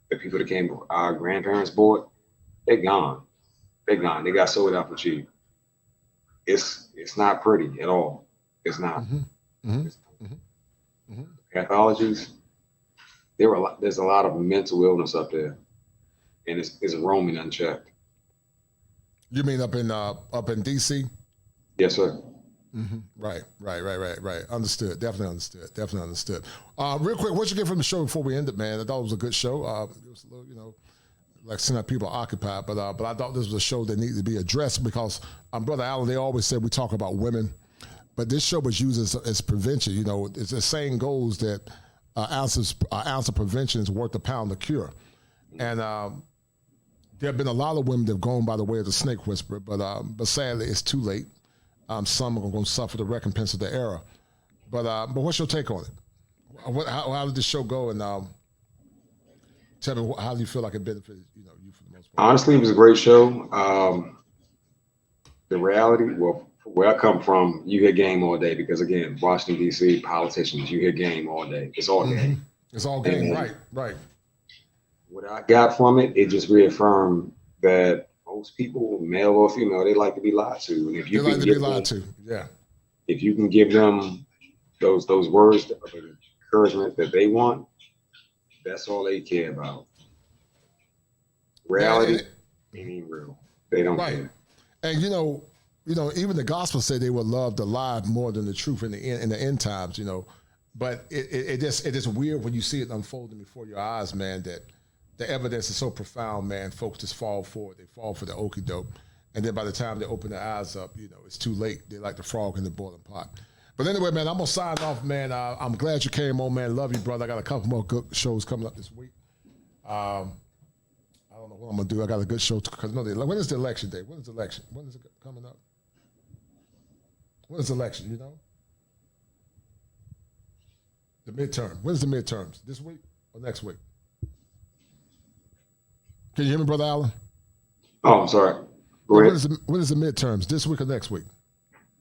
the people that our grandparents bought, they're gone. They got sold out for cheap. it's not pretty at all. It's not. Pathologies. There's a lot of mental illness up there, and it's roaming unchecked. You mean up in DC? Yes, sir. Right. Understood. Definitely understood. Real quick, what you get from the show before we end it, man? I thought it was a good show. It was a little, like seeing that people are occupied, but I thought this was a show that needed to be addressed because Brother Allen, they always said we talk about women, but this show was used as prevention. It's the saying goes that an ounce of prevention is worth a pound of cure, and there have been a lot of women that have gone by the way of the snake whisperer, but sadly it's too late. Some are going to suffer the recompense of the error. But what's your take on it? How did this show go? And tell me, how do you feel like it benefited you for the most part? Honestly, it was a great show. The reality, well, where I come from, you hear game all day because, again, Washington, D.C., politicians, you hear game all day. It's all game. It's all game, right. What I got from it, it just reaffirmed that most people, male or female, they like to be lied to. And if you they like to be lied to, yeah. If you can give them those words of encouragement that they want, that's all they care about. Reality ain't even real. They don't care. And even the gospel said they would love the lie more than the truth in the end times. But it just weird when you see it unfolding before your eyes, man. That the evidence is so profound, man. Folks just fall for it. They fall for the okie doke, and then by the time they open their eyes up, it's too late. They're like the frog in the boiling pot. But anyway, man, I'm gonna sign off, man. I'm glad you came on, man. Love you, brother. I got a couple more good shows coming up this week. I don't know what I'm gonna do. I got a good show because when is the election day? When is the election? When is it coming up? When is the election? The midterm. When is the midterms? This week or next week? Can you hear me, Brother Allen? Oh, I'm sorry. Go ahead. When is the midterms? This week or next week?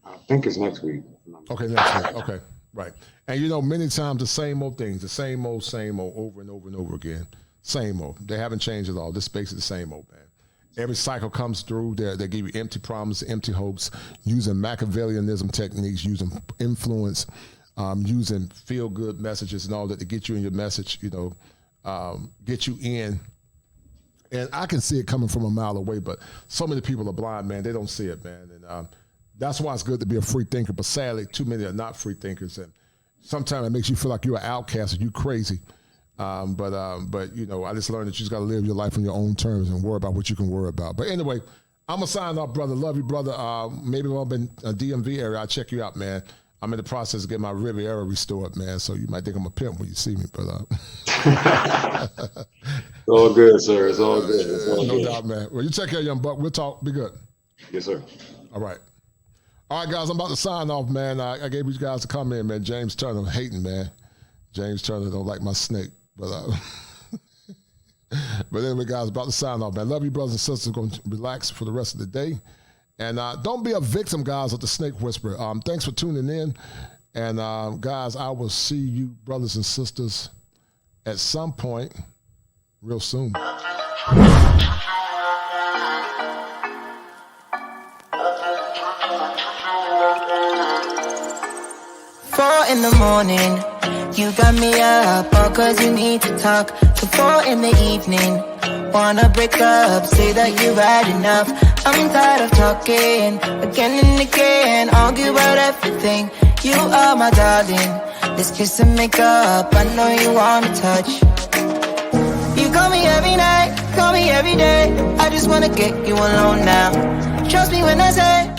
I think it's next week. Okay, next week. Okay, right. And many times the same old things, the same old, over and over and over again. Same old. They haven't changed at all. This space is the same old, man. Every cycle comes through. They give you empty promises, empty hopes, using Machiavellianism techniques, using influence, using feel-good messages and all that to get you in your message, get you in. And I can see it coming from a mile away, but so many people are blind, man. They don't see it, man. And that's why it's good to be a free thinker, but sadly, too many are not free thinkers. And sometimes it makes you feel like you're an outcast or you crazy. But I just learned that you just got to live your life on your own terms and worry about what you can worry about. But anyway, I'm going to sign off, brother. Love you, brother. Maybe when I'm in a DMV area, I'll check you out, man. I'm in the process of getting my Riviera restored, man. So you might think I'm a pimp when you see me, brother. It's all good, sir. It's all good. It's all no good. doubt, man. Well, you take care, young buck. We'll talk. Be good. Yes, sir. All right. All right, guys. I'm about to sign off, man. I gave you guys a comment, man. James Turner hating, man. James Turner don't like my snake, but anyway, guys, about to sign off, man. Love you, brothers and sisters. Going to relax for the rest of the day. And don't be a victim, guys, of the snake whisperer. Thanks for tuning in. And guys, I will see you, brothers and sisters, at some point real soon. 4 in the morning, you got me up, all cause you need to talk. To 4 in the evening, wanna break up, say that you've had enough. I'm tired of talking, again and again, argue about everything. You are my darling, let's kiss and make up, I know you wanna touch. You call me every night, call me every day, I just wanna get you alone now. Trust me when I say